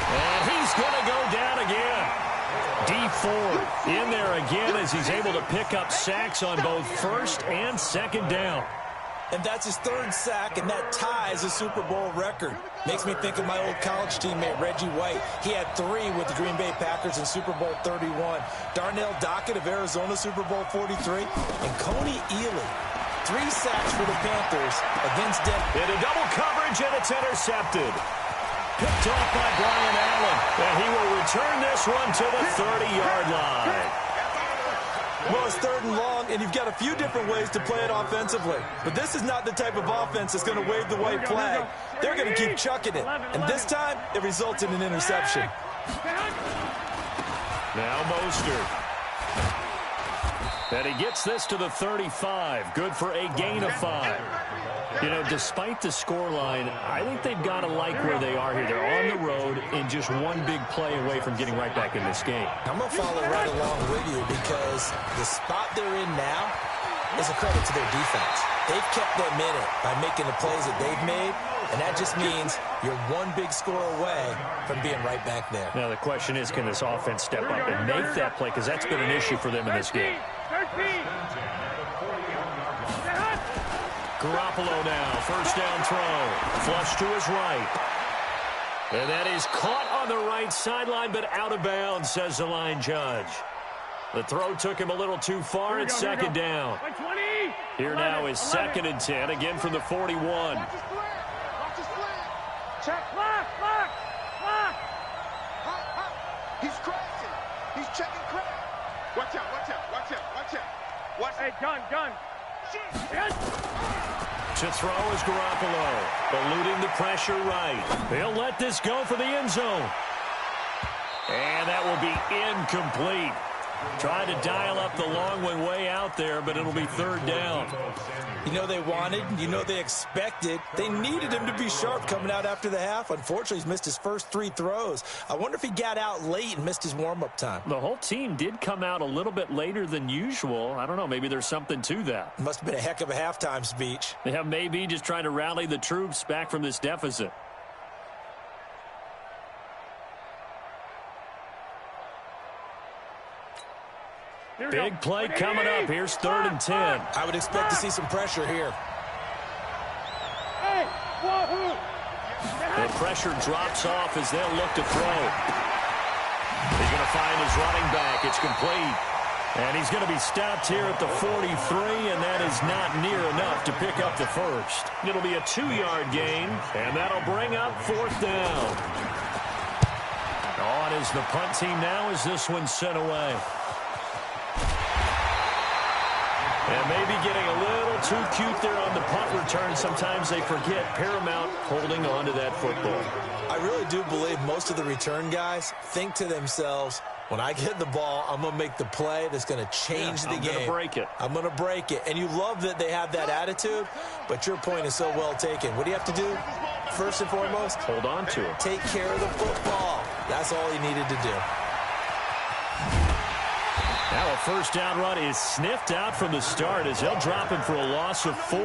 And he's going to go down again. D Ford in there again as he's able to pick up sacks on both first and second down. And that's his 3rd sack, and that ties a Super Bowl record. Makes me think of my old college teammate, Reggie White. He had 3 with the Green Bay Packers in Super Bowl 31. Darnell Dockett of Arizona, Super Bowl 43. And Coney Ely, 3 sacks for the Panthers against Denver. Into double coverage, and it's intercepted. Picked off by Brian Allen. And he will return this one to the 30-yard line. Well, it's 3rd and long, and you've got a few different ways to play it offensively. But this is not the type of offense that's going to wave the white flag. They're going to keep chucking it. And this time, it results in an interception. Now Mostert. And he gets this to the 35. Good for a gain of 5. You know, despite the scoreline, I think they've got to like where they are here. They're on the road and just one big play away from getting right back in this game. I'm going to follow right along with you because the spot they're in now is a credit to their defense. They've kept them in it by making the plays that they've made, and that just means you're one big score away from being right back there. Now the question is, can this offense step up and make that play? Because that's been an issue for them in this game. 13. Garoppolo now, first down throw. Flush to his right. And that is caught on the right sideline, but out of bounds, says the line judge. The throw took him a little too far. It's 2nd down. Here now is 2nd and 10, again from the 41. Watch his flat. Watch his flat. Check. Lock. He's crashing. He's checking crack. Watch out. Hey, gun. To throw is Garoppolo, eluding the pressure right. He'll let this go for the end zone. And that will be incomplete. Tried to dial up the long one way out there, but it'll be 3rd down. You know they wanted, you know they expected. They needed him to be sharp coming out after the half. Unfortunately, he's missed his first 3 throws. I wonder if he got out late and missed his warm-up time. The whole team did come out a little bit later than usual. I don't know, maybe there's something to that. Must have been a heck of a halftime speech. Yeah, maybe just trying to rally the troops back from this deficit. Big play coming up. Here's 3rd and 10. I would expect to see some pressure here. The pressure drops off as they'll look to throw. He's going to find his running back. It's complete. And he's going to be stopped here at the 43, and that is not near enough to pick up the first. It'll be a 2-yard gain, and that'll bring up 4th down. On is the punt team now as this one's sent away. And maybe getting a little too cute there on the punt return. Sometimes they forget paramount holding on to that football. I really do believe most of the return guys think to themselves, when I get the ball, I'm going to make the play that's going to change the game. I'm going to break it. I'm going to break it. And you love that they have that attitude, but your point is so well taken. What do you have to do? First and foremost, hold on to it. Take care of the football. That's all he needed to do. Now a 1st down run is sniffed out from the start as they'll drop him for a loss of 4.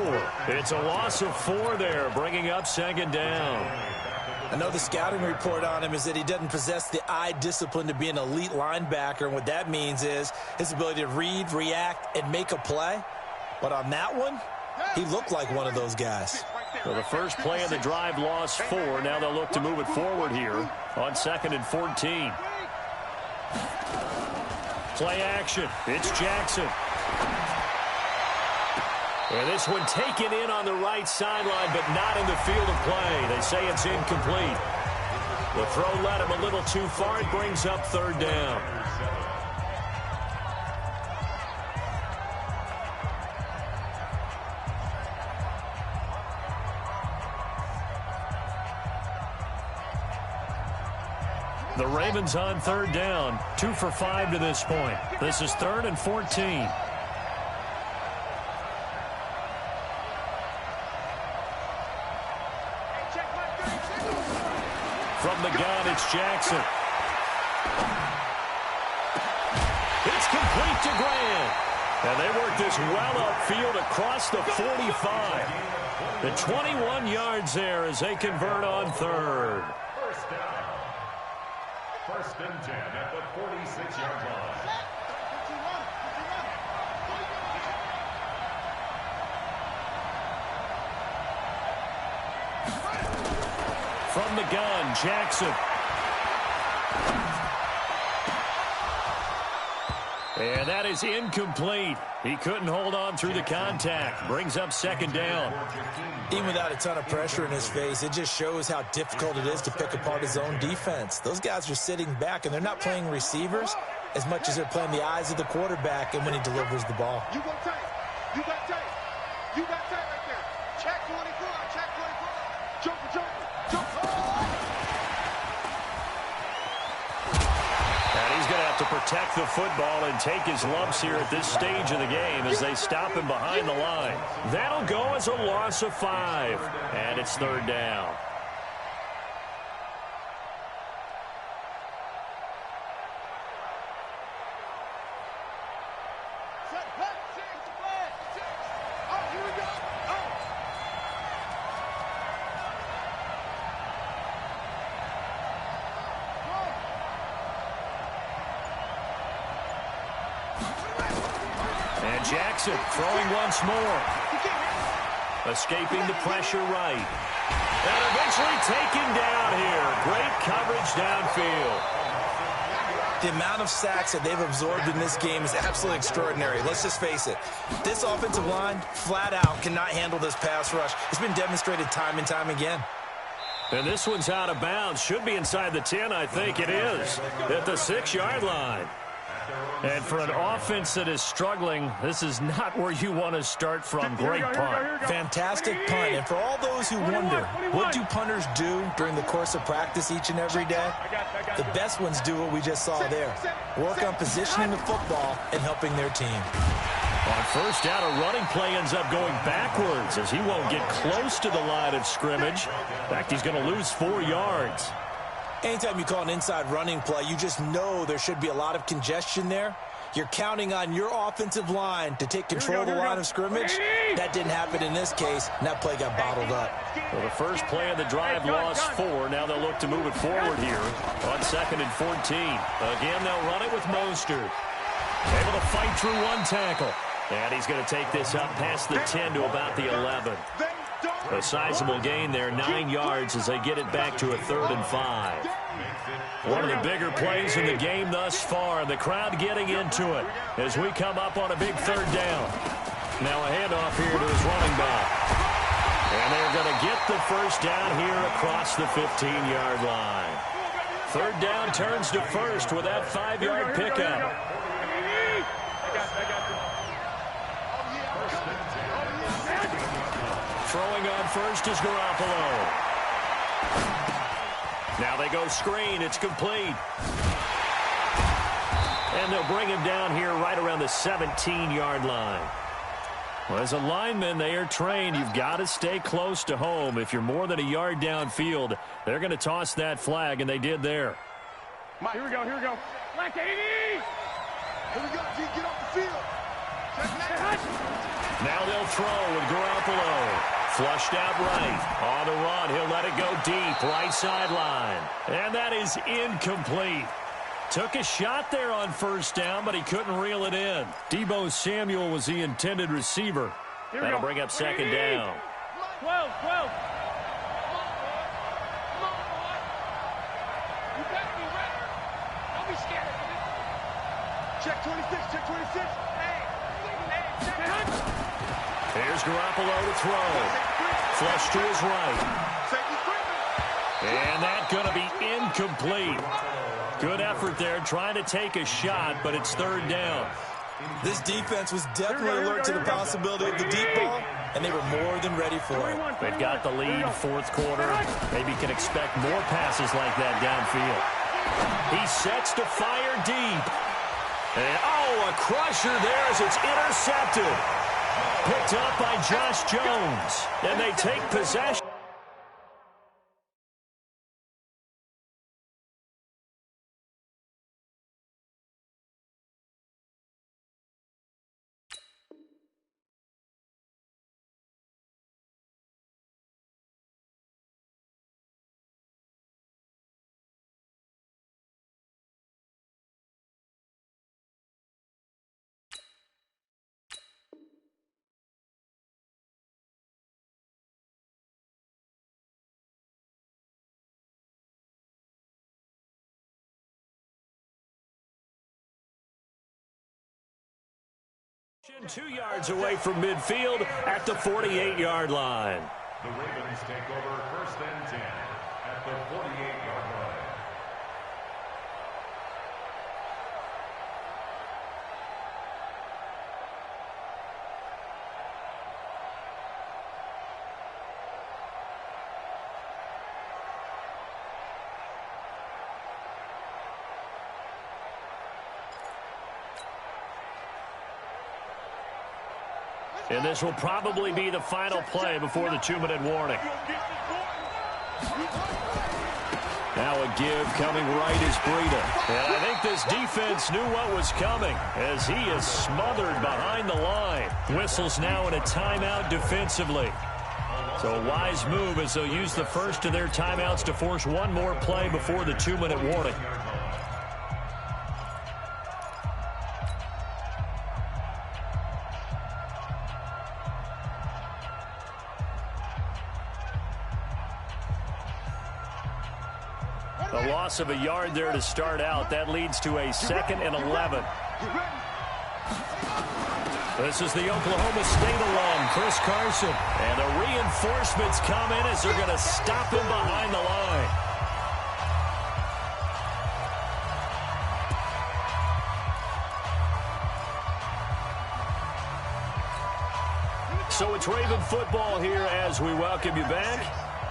It's a loss of 4 there, bringing up 2nd down. I know the scouting report on him is that he doesn't possess the eye discipline to be an elite linebacker, and what that means is his ability to read, react, and make a play. But on that one, he looked like one of those guys. So the first play of the drive lost 4. Now they'll look to move it forward here on 2nd and 14. Play action. It's Jackson. And this one taken in on the right sideline, but not in the field of play. They say it's incomplete. The throw led him a little too far. It brings up 3rd down. The Ravens on 3rd down. 2 for 5 to this point. This is 3rd and 14. From the gun, it's Jackson. It's complete to Grant. And they work this well upfield across the 45. The 21 yards there as they convert on 3rd. 1st and 10 at the 46-yard line. From the gun, Jackson. And that is incomplete. He couldn't hold on through the contact. Brings up 2nd down. Even without a ton of pressure in his face, it just shows how difficult it is to pick apart his own defense. Those guys are sitting back, and they're not playing receivers as much as they're playing the eyes of the quarterback and when he delivers the ball. You go tight. You got tight. You got tight right there. Check 24. Check 24. Jump. And he's going to have to protect the football and take his lumps here at this stage of the game as they stop him behind the line. That'll go as a loss of 5. And it's 3rd down. And Jackson throwing once more. Escaping the pressure right. And eventually taken down here. Great coverage downfield. The amount of sacks that they've absorbed in this game is absolutely extraordinary. Let's just face it. This offensive line, flat out, cannot handle this pass rush. It's been demonstrated time and time again. And this one's out of bounds. Should be inside the 10, I think it is. At the 6-yard line. And for an offense that is struggling, this is not where you want to start from. Great punt. Fantastic punt. And for all those who wonder, what do punters do during the course of practice each and every day? The best ones do what we just saw there. Work on positioning the football and helping their team. On 1st down, a running play ends up going backwards as he won't get close to the line of scrimmage. In fact, he's going to lose 4 yards. Anytime you call an inside running play, you just know there should be a lot of congestion there. You're counting on your offensive line to take control of the line of scrimmage. That didn't happen in this case, and that play got bottled up. Well, the first play of the drive lost 4. Now they'll look to move it forward here on 2nd and 14. Again, they'll run it with Mostert. Able to fight through one tackle. And he's going to take this up past the 10 to about the 11. A sizable gain there, 9 yards as they get it back to a 3rd and 5. One of the bigger plays in the game thus far, and the crowd getting into it as we come up on a big 3rd down. Now a handoff here to his running back. And they're going to get the first down here across the 15-yard line. 3rd down turns to 1st with that 5-yard pickup. Throwing on first is Garoppolo. Now they go screen. It's complete. And they'll bring him down here right around the 17-yard line. Well, as a lineman, they are trained. You've got to stay close to home. If you're more than a yard downfield, they're going to toss that flag, and they did there. Here we go, here we go. Black 80! Here we go, G, get off the field. Now they'll throw with Garoppolo. Flushed out right. On the run, he'll let it go deep. Right sideline. And that is incomplete. Took a shot there on 1st down, but he couldn't reel it in. Deebo Samuel was the intended receiver. That'll bring up 2nd down. 12. Don't be scared. Check 26, check 26. Here's Garoppolo to throw. Flush to his right. And that's going to be incomplete. Good effort there, trying to take a shot, but it's 3rd down. This defense was definitely alert to the possibility of the deep ball, and they were more than ready for it. They've got the lead, 4th quarter. Maybe can expect more passes like that downfield. He sets to fire deep. And, a crusher there as it's intercepted. Picked up by Josh Jones. And they take possession. Two yards away from midfield at the 48-yard line. The Ravens take over 1st and 10 at the 48-yard line. And this will probably be the final play before the 2-minute warning. Now a give coming right is Breida. And I think this defense knew what was coming as he is smothered behind the line. Whistles now in a timeout defensively. So a wise move as they'll use the first of their timeouts to force one more play before the 2-minute warning. A loss of a yard there to start out. That leads to a 2nd and 11. This is the Oklahoma State alum, Chris Carson. And the reinforcements come in as they're going to stop him behind the line. So it's Raven football here as we welcome you back.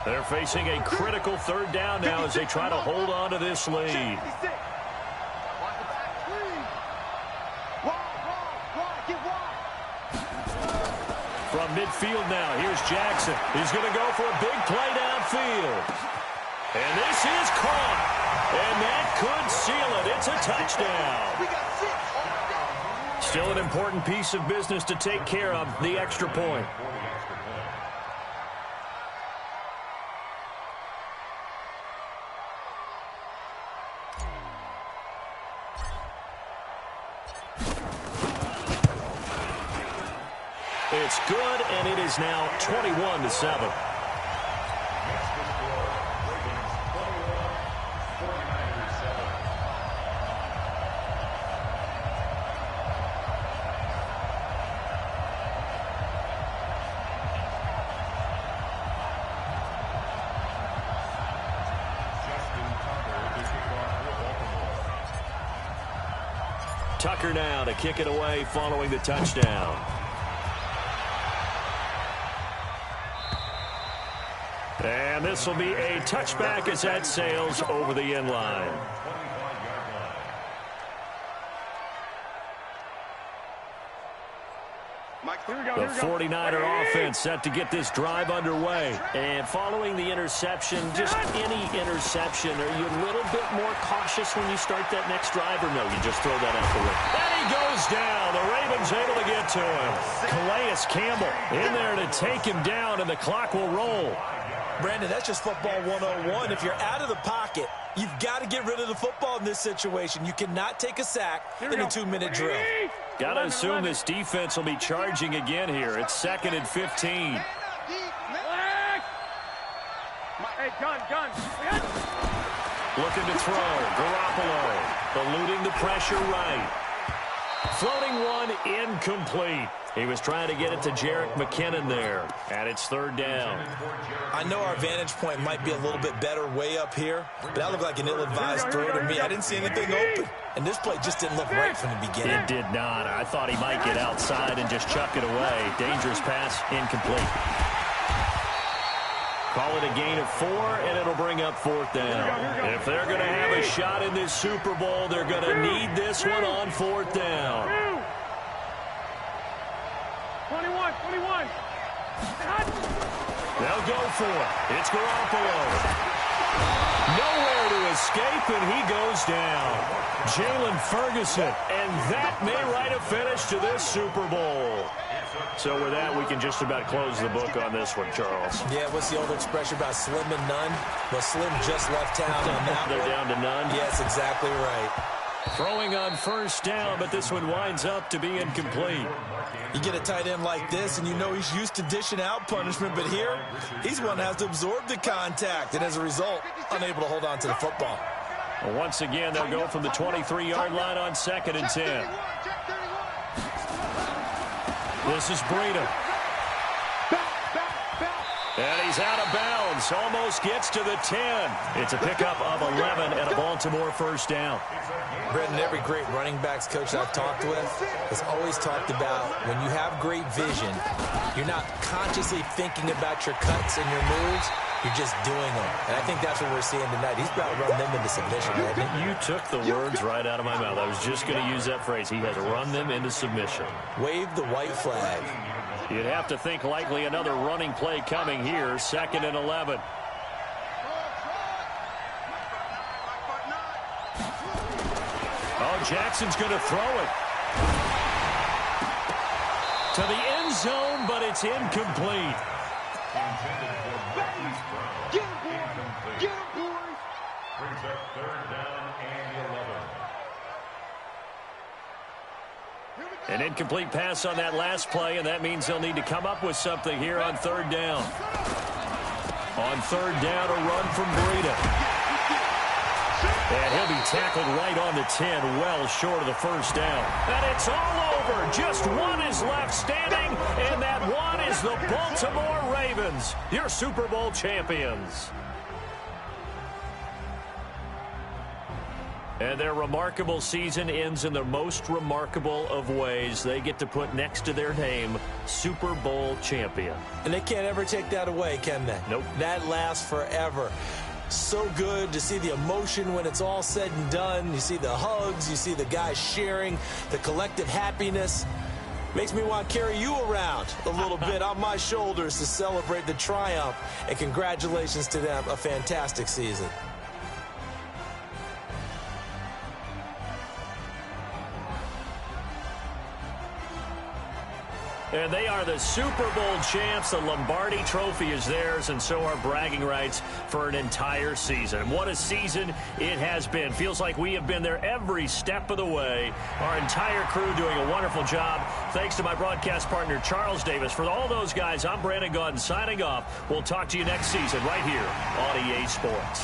They're facing a critical 3rd down now as they try to hold on to this lead. From midfield now, here's Jackson. He's going to go for a big play downfield. And this is caught. And that could seal it. It's a touchdown. Still an important piece of business to take care of, the extra point. It's good, and it is now 21-7. Tucker now to kick it away following the touchdown. And this will be a touchback as that sails over the end line. The 49er offense set to get this drive underway. And following the interception, just any interception, are you a little bit more cautious when you start that next drive, or no, you just throw that out the way? And he goes down. The Ravens able to get to him. Calais Campbell in there to take him down, and the clock will roll. Brandon, that's just football 101. If you're out of the pocket, you've got to get rid of the football in this situation. You cannot take a sack in a 2-minute drill. Got to assume this defense will be charging again here. It's 2nd and 15. Hey, gun. Looking to throw. Garoppolo eluding the pressure right. Floating one incomplete. He was trying to get it to Jerick McKinnon there. And it's 3rd down. I know our vantage point might be a little bit better way up here, but that looked like an ill-advised throw to me. I didn't see anything open. And this play just didn't look right from the beginning. It did not. I thought he might get outside and just chuck it away. Dangerous pass, incomplete. Call it a gain of 4, and it'll bring up 4th down. If they're going to have a shot in this Super Bowl, they're going to need this one on 4th down. 21. They'll go for it. It's Garoppolo. Nowhere to escape, and he goes down. Jalen Ferguson, and that may write a finish to this Super Bowl. So with that, we can just about close the book on this one, Charles. Yeah, what's the old expression about slim and none? Well, Slim just left town on that They're down to none? Yes, exactly right. Throwing on 1st down, but this one winds up to be incomplete. You get a tight end like this, and you know he's used to dishing out punishment, but here, he's one that has to absorb the contact, and as a result, unable to hold on to the football. Well, once again, they'll go from the 23-yard line on 2nd and 10. This is Breida. And he's out of bounds. Almost gets to the 10. It's a pickup of 11 and a Baltimore 1st down. Brendan, every great running backs coach I've talked with has always talked about when you have great vision, you're not consciously thinking about your cuts and your moves. You're just doing them. And I think that's what we're seeing tonight. He's about to run them into submission. You took the words right out of my mouth. I was just going to use that phrase. He has run them into submission. Wave the white flag. You'd have to think likely another running play coming here. 2nd and 11. Oh, Jackson's going to throw it to the end zone, but it's incomplete. Get him, boys. Brings up 3rd down and 11. An incomplete pass on that last play, and that means they'll need to come up with something here on 3rd down. On 3rd down, a run from Breida. And he'll be tackled right on the 10, well short of the 1st down. And it's all over. Just one is left standing, and that one is the Baltimore Ravens, your Super Bowl champions. And their remarkable season ends in the most remarkable of ways. They get to put next to their name, Super Bowl champion. And they can't ever take that away, can they? Nope. That lasts forever. So good to see the emotion when it's all said and done. You see the hugs, you see the guys sharing, the collective happiness. Makes me want to carry you around a little bit on my shoulders to celebrate the triumph. And congratulations to them, a fantastic season. And they are the Super Bowl champs. The Lombardi Trophy is theirs, and so are bragging rights for an entire season. What a season it has been. Feels like we have been there every step of the way. Our entire crew doing a wonderful job. Thanks to my broadcast partner, Charles Davis. For all those guys, I'm Brandon Gaudin signing off. We'll talk to you next season right here on EA Sports.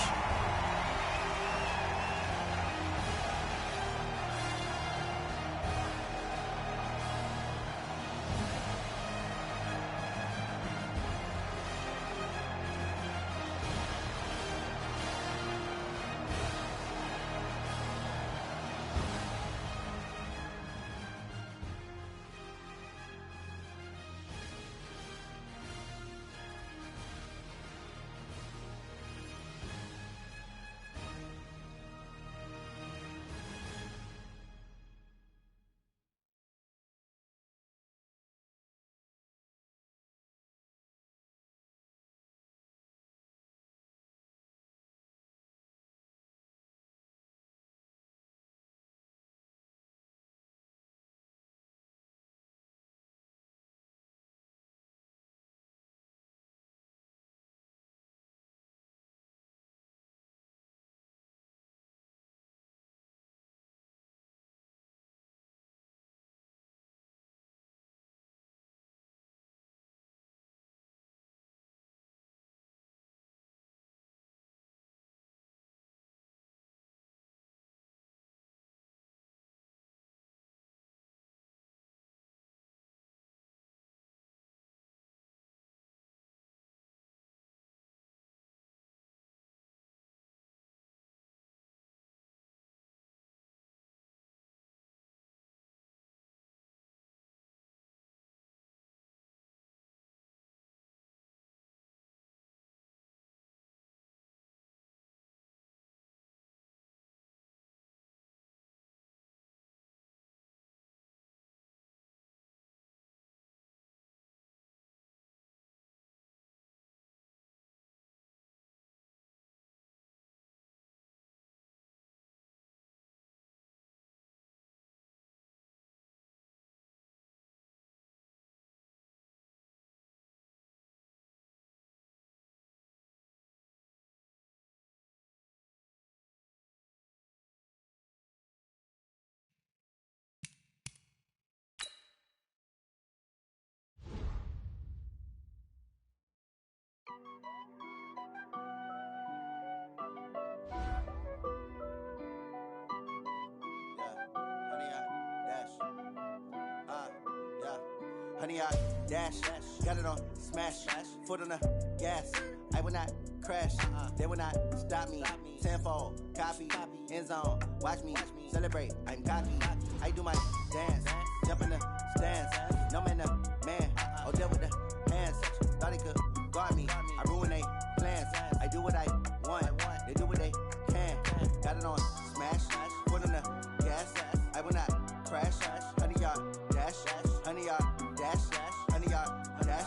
Honey, I dash, got it on smash, foot on the gas. I will not crash, they will not stop me. Tenfold, copy, end zone, watch me celebrate. I'm cocky, I do my dance, jump in the stands. No man, the man, oh there with the hands. Thought he could guard me, I ruin they plans. I do what I want, they do what they can. Got it on smash, foot on the gas. I will not crash, honey, y'all dash, honey, y'all dash, honey, y'all dash,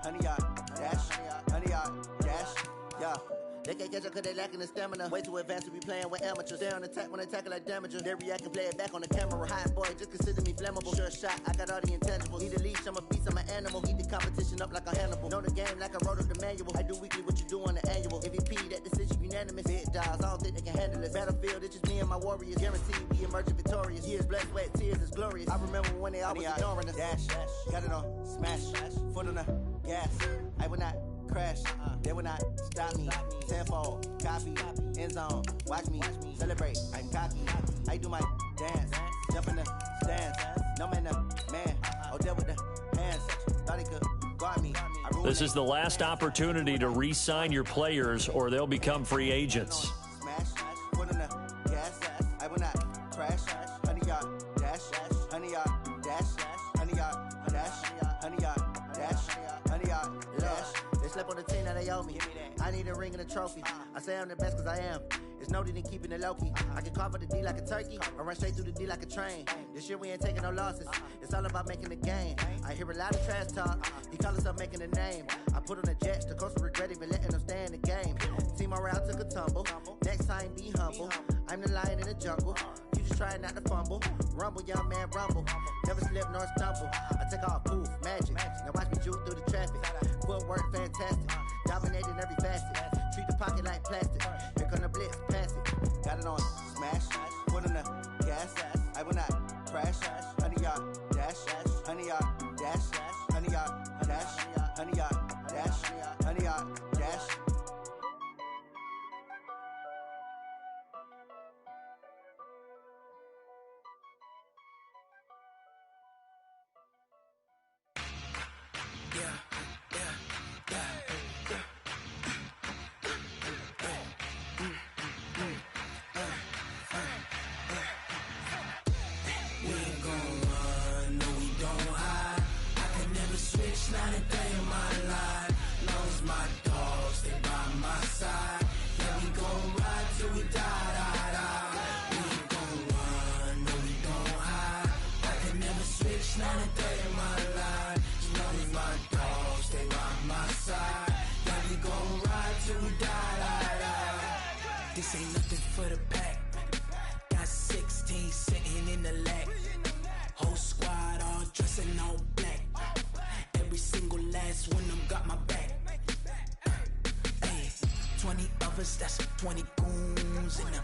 honey, y'all dash, honey, y'all dash, yeah. They can't catch up cause they lacking the stamina. Way too advanced to be playing with amateurs. They on attack when they tackle like damager. They react and play it back on the camera. Hot boy, just consider me flammable. Sure shot, I got all the intangibles. Need a leash, I'm a beast, I'm an animal. Eat the competition up like a Hannibal. Know the game like I wrote up the manual. I do weekly what you do on the annual. MVP, that decision unanimous. Big dogs, I don't think they can handle it. Battlefield, it's just me and my warriors. Guaranteed we emerge victorious. Years, blood, sweat, tears, is glorious. I remember when they always ignoring us. Dash, got it on smash, foot on the gas. I will not crash, they will not stop me. Tenfold, copy, end zone, watch me celebrate. I'm cocky, I do my dance, jump in the stands. No man, the man, oh there with the hands. Thought he could guard me. This is the last opportunity to re-sign your players or they'll become free agents. Smash, foot on the gas. I will not crash, honey, y'all dash, honey, y'all dash, honey, y'all dash, honey, y'all dash, honey, y'all dash. They slept on the team that they owe me. I need a ring and a trophy. I say I'm the best cause I am. It's noted in keeping it low-key. I can carve up the D like a turkey, or run straight through the D like a train. This year we ain't taking no losses. It's all about making the game. I hear a lot of trash talk. He call himself making a name. I put on the Jets, the coach will regret even letting them stay in the game. Team around took a tumble. Next time be humble. I'm the lion in the jungle. You just try not to fumble. Rumble, young man, rumble. Never slip nor stumble. I take off, poof, magic. Now watch me juke through the traffic. Footwork fantastic. Dominating every facet. Treat the pocket like plastic. Here come the blitz, pass it. Got it on smash. Put on the gas. I will not crash. 100 yard dash. 100 yard dash. 100 yard dash. 100 yard dash. 100 yard dash. Not a day in my life, long as my dogs, they by my side. Yeah, we gon' ride till we die, die, die. We ain't gon' run, no, we don't hide. I can never switch, not a day in my life. As long as my dogs, they by my side. Yeah, we gon' ride till we die, die, die. This ain't nothing for the pack. Got 16 sitting in the lap. Whole squad all dressing all black. Every single last one of them got my back. Hey, 20 of us, that's 20 goons in them.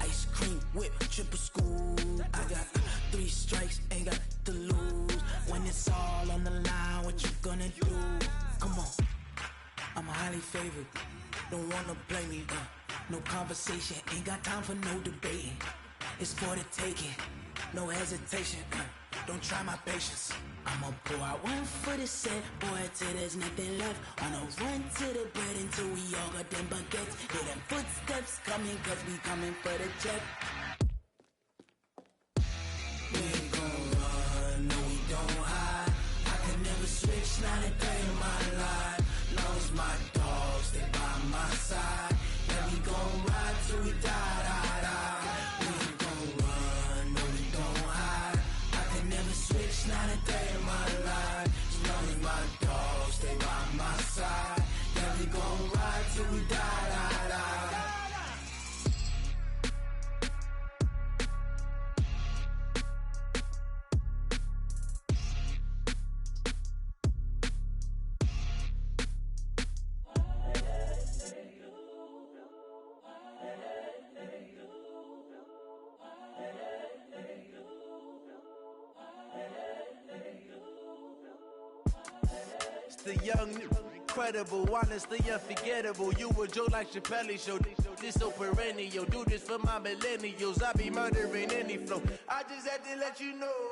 Ice cream whip, triple scoop. I got 3 strikes, ain't got to lose. When it's all on the line, what you gonna do? Come on, I'm highly favored. Don't wanna blame me. No conversation, ain't got time for no debating. It's for the taking, no hesitation. Don't try my patience. I'ma pour out one for the set, boy, till there's nothing left. On a run to the bread until we all got them baguettes. Hear them footsteps coming, cause we coming for the check. We ain't gon' run, no, we don't hide. I can never switch, not a day in my life. Long as my dogs, they by my side. Yeah, we gon' ride till we die, die, die. We ain't gon' run, no, we don't hide. I can never switch, not a day in my life. As long as my dogs stay by my side. Yeah, we gon' ride till we die, die, die. The young, incredible, honestly unforgettable. You a joke like Chappelle show. This so perennial. Do this for my millennials. I be murdering any flow. I just had to let you know.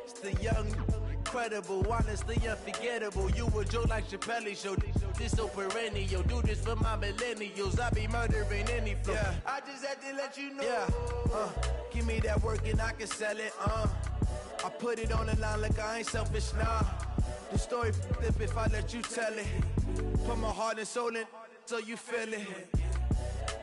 It's the young, incredible, honestly unforgettable. You a joke like Chappelle show. This so perennial. Do this for my millennials. I be murdering any flow. Yeah. I just had to let you know. Yeah. Give me that work and I can sell it. I put it on the line like I ain't selfish, nah. The story flip if I let you tell it. Put my heart and soul in so you feel it.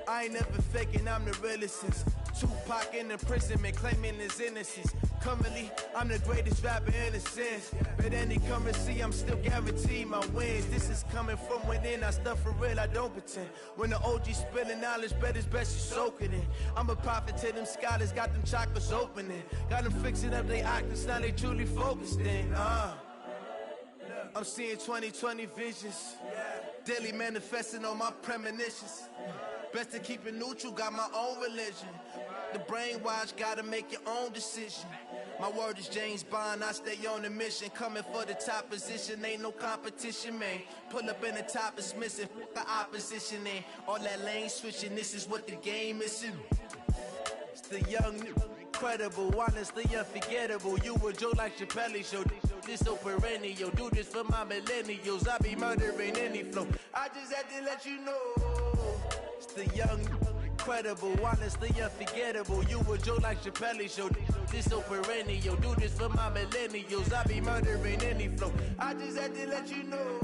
I ain't never faking, I'm the realest since Tupac in imprisonment, claiming his innocence. Currently, I'm the greatest rapper in a sense. But any currency, I'm still guaranteed my wins. This is coming from within, I stuff for real, I don't pretend. When the OG spilling knowledge, bet it's best you soak it in. I'm a prophet to them scholars, got them chakras opening. Got them fixing up their octaves, now they truly focused in. I'm seeing 2020 visions. Daily manifesting on my premonitions. Best to keep it neutral, got my own religion. The brainwash, gotta make your own decision. My word is James Bond, I stay on a mission. Coming for the top position, ain't no competition, man. Pull up in the top is missing, the opposition ain't. All that lane switching, this is what the game is. It's the young, incredible, honestly unforgettable. You a joke like Chappelle show. This so perennial. Do this for my millennials. I be murdering any flow. I just had to let you know. It's the young, incredible, honestly unforgettable. You a joke like Chappelle show. This so perennial. Do this for my millennials. I be murdering any flow. I just had to let you know.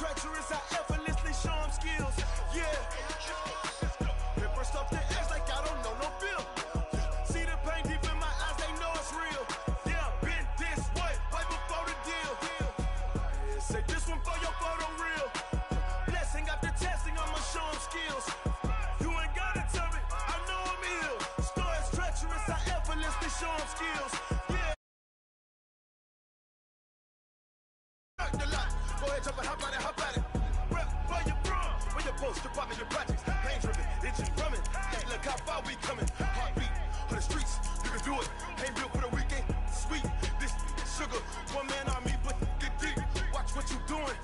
treacherous, I effortlessly show them skills. Yeah. Pepper stuff the edge like I don't know no feel. See the pain deep in my eyes, they know it's real. Yeah, been this way, way before the deal. Yeah, say this one for your photo reel. Blessing after testing, I'ma show them skills. You ain't gotta tell me, I know I'm ill. Stories treacherous, I effortlessly show them skills. Yeah. Go ahead, jump and hop on it, hop at it. Rep where you from, where you post, department, your projects. Pain driven, itching, drumming. Hey, look how far we coming. Heartbeat on the streets, you can do it. Ain't built for the weekend, sweet. This sugar, one man army, but get deep. Watch what you doing.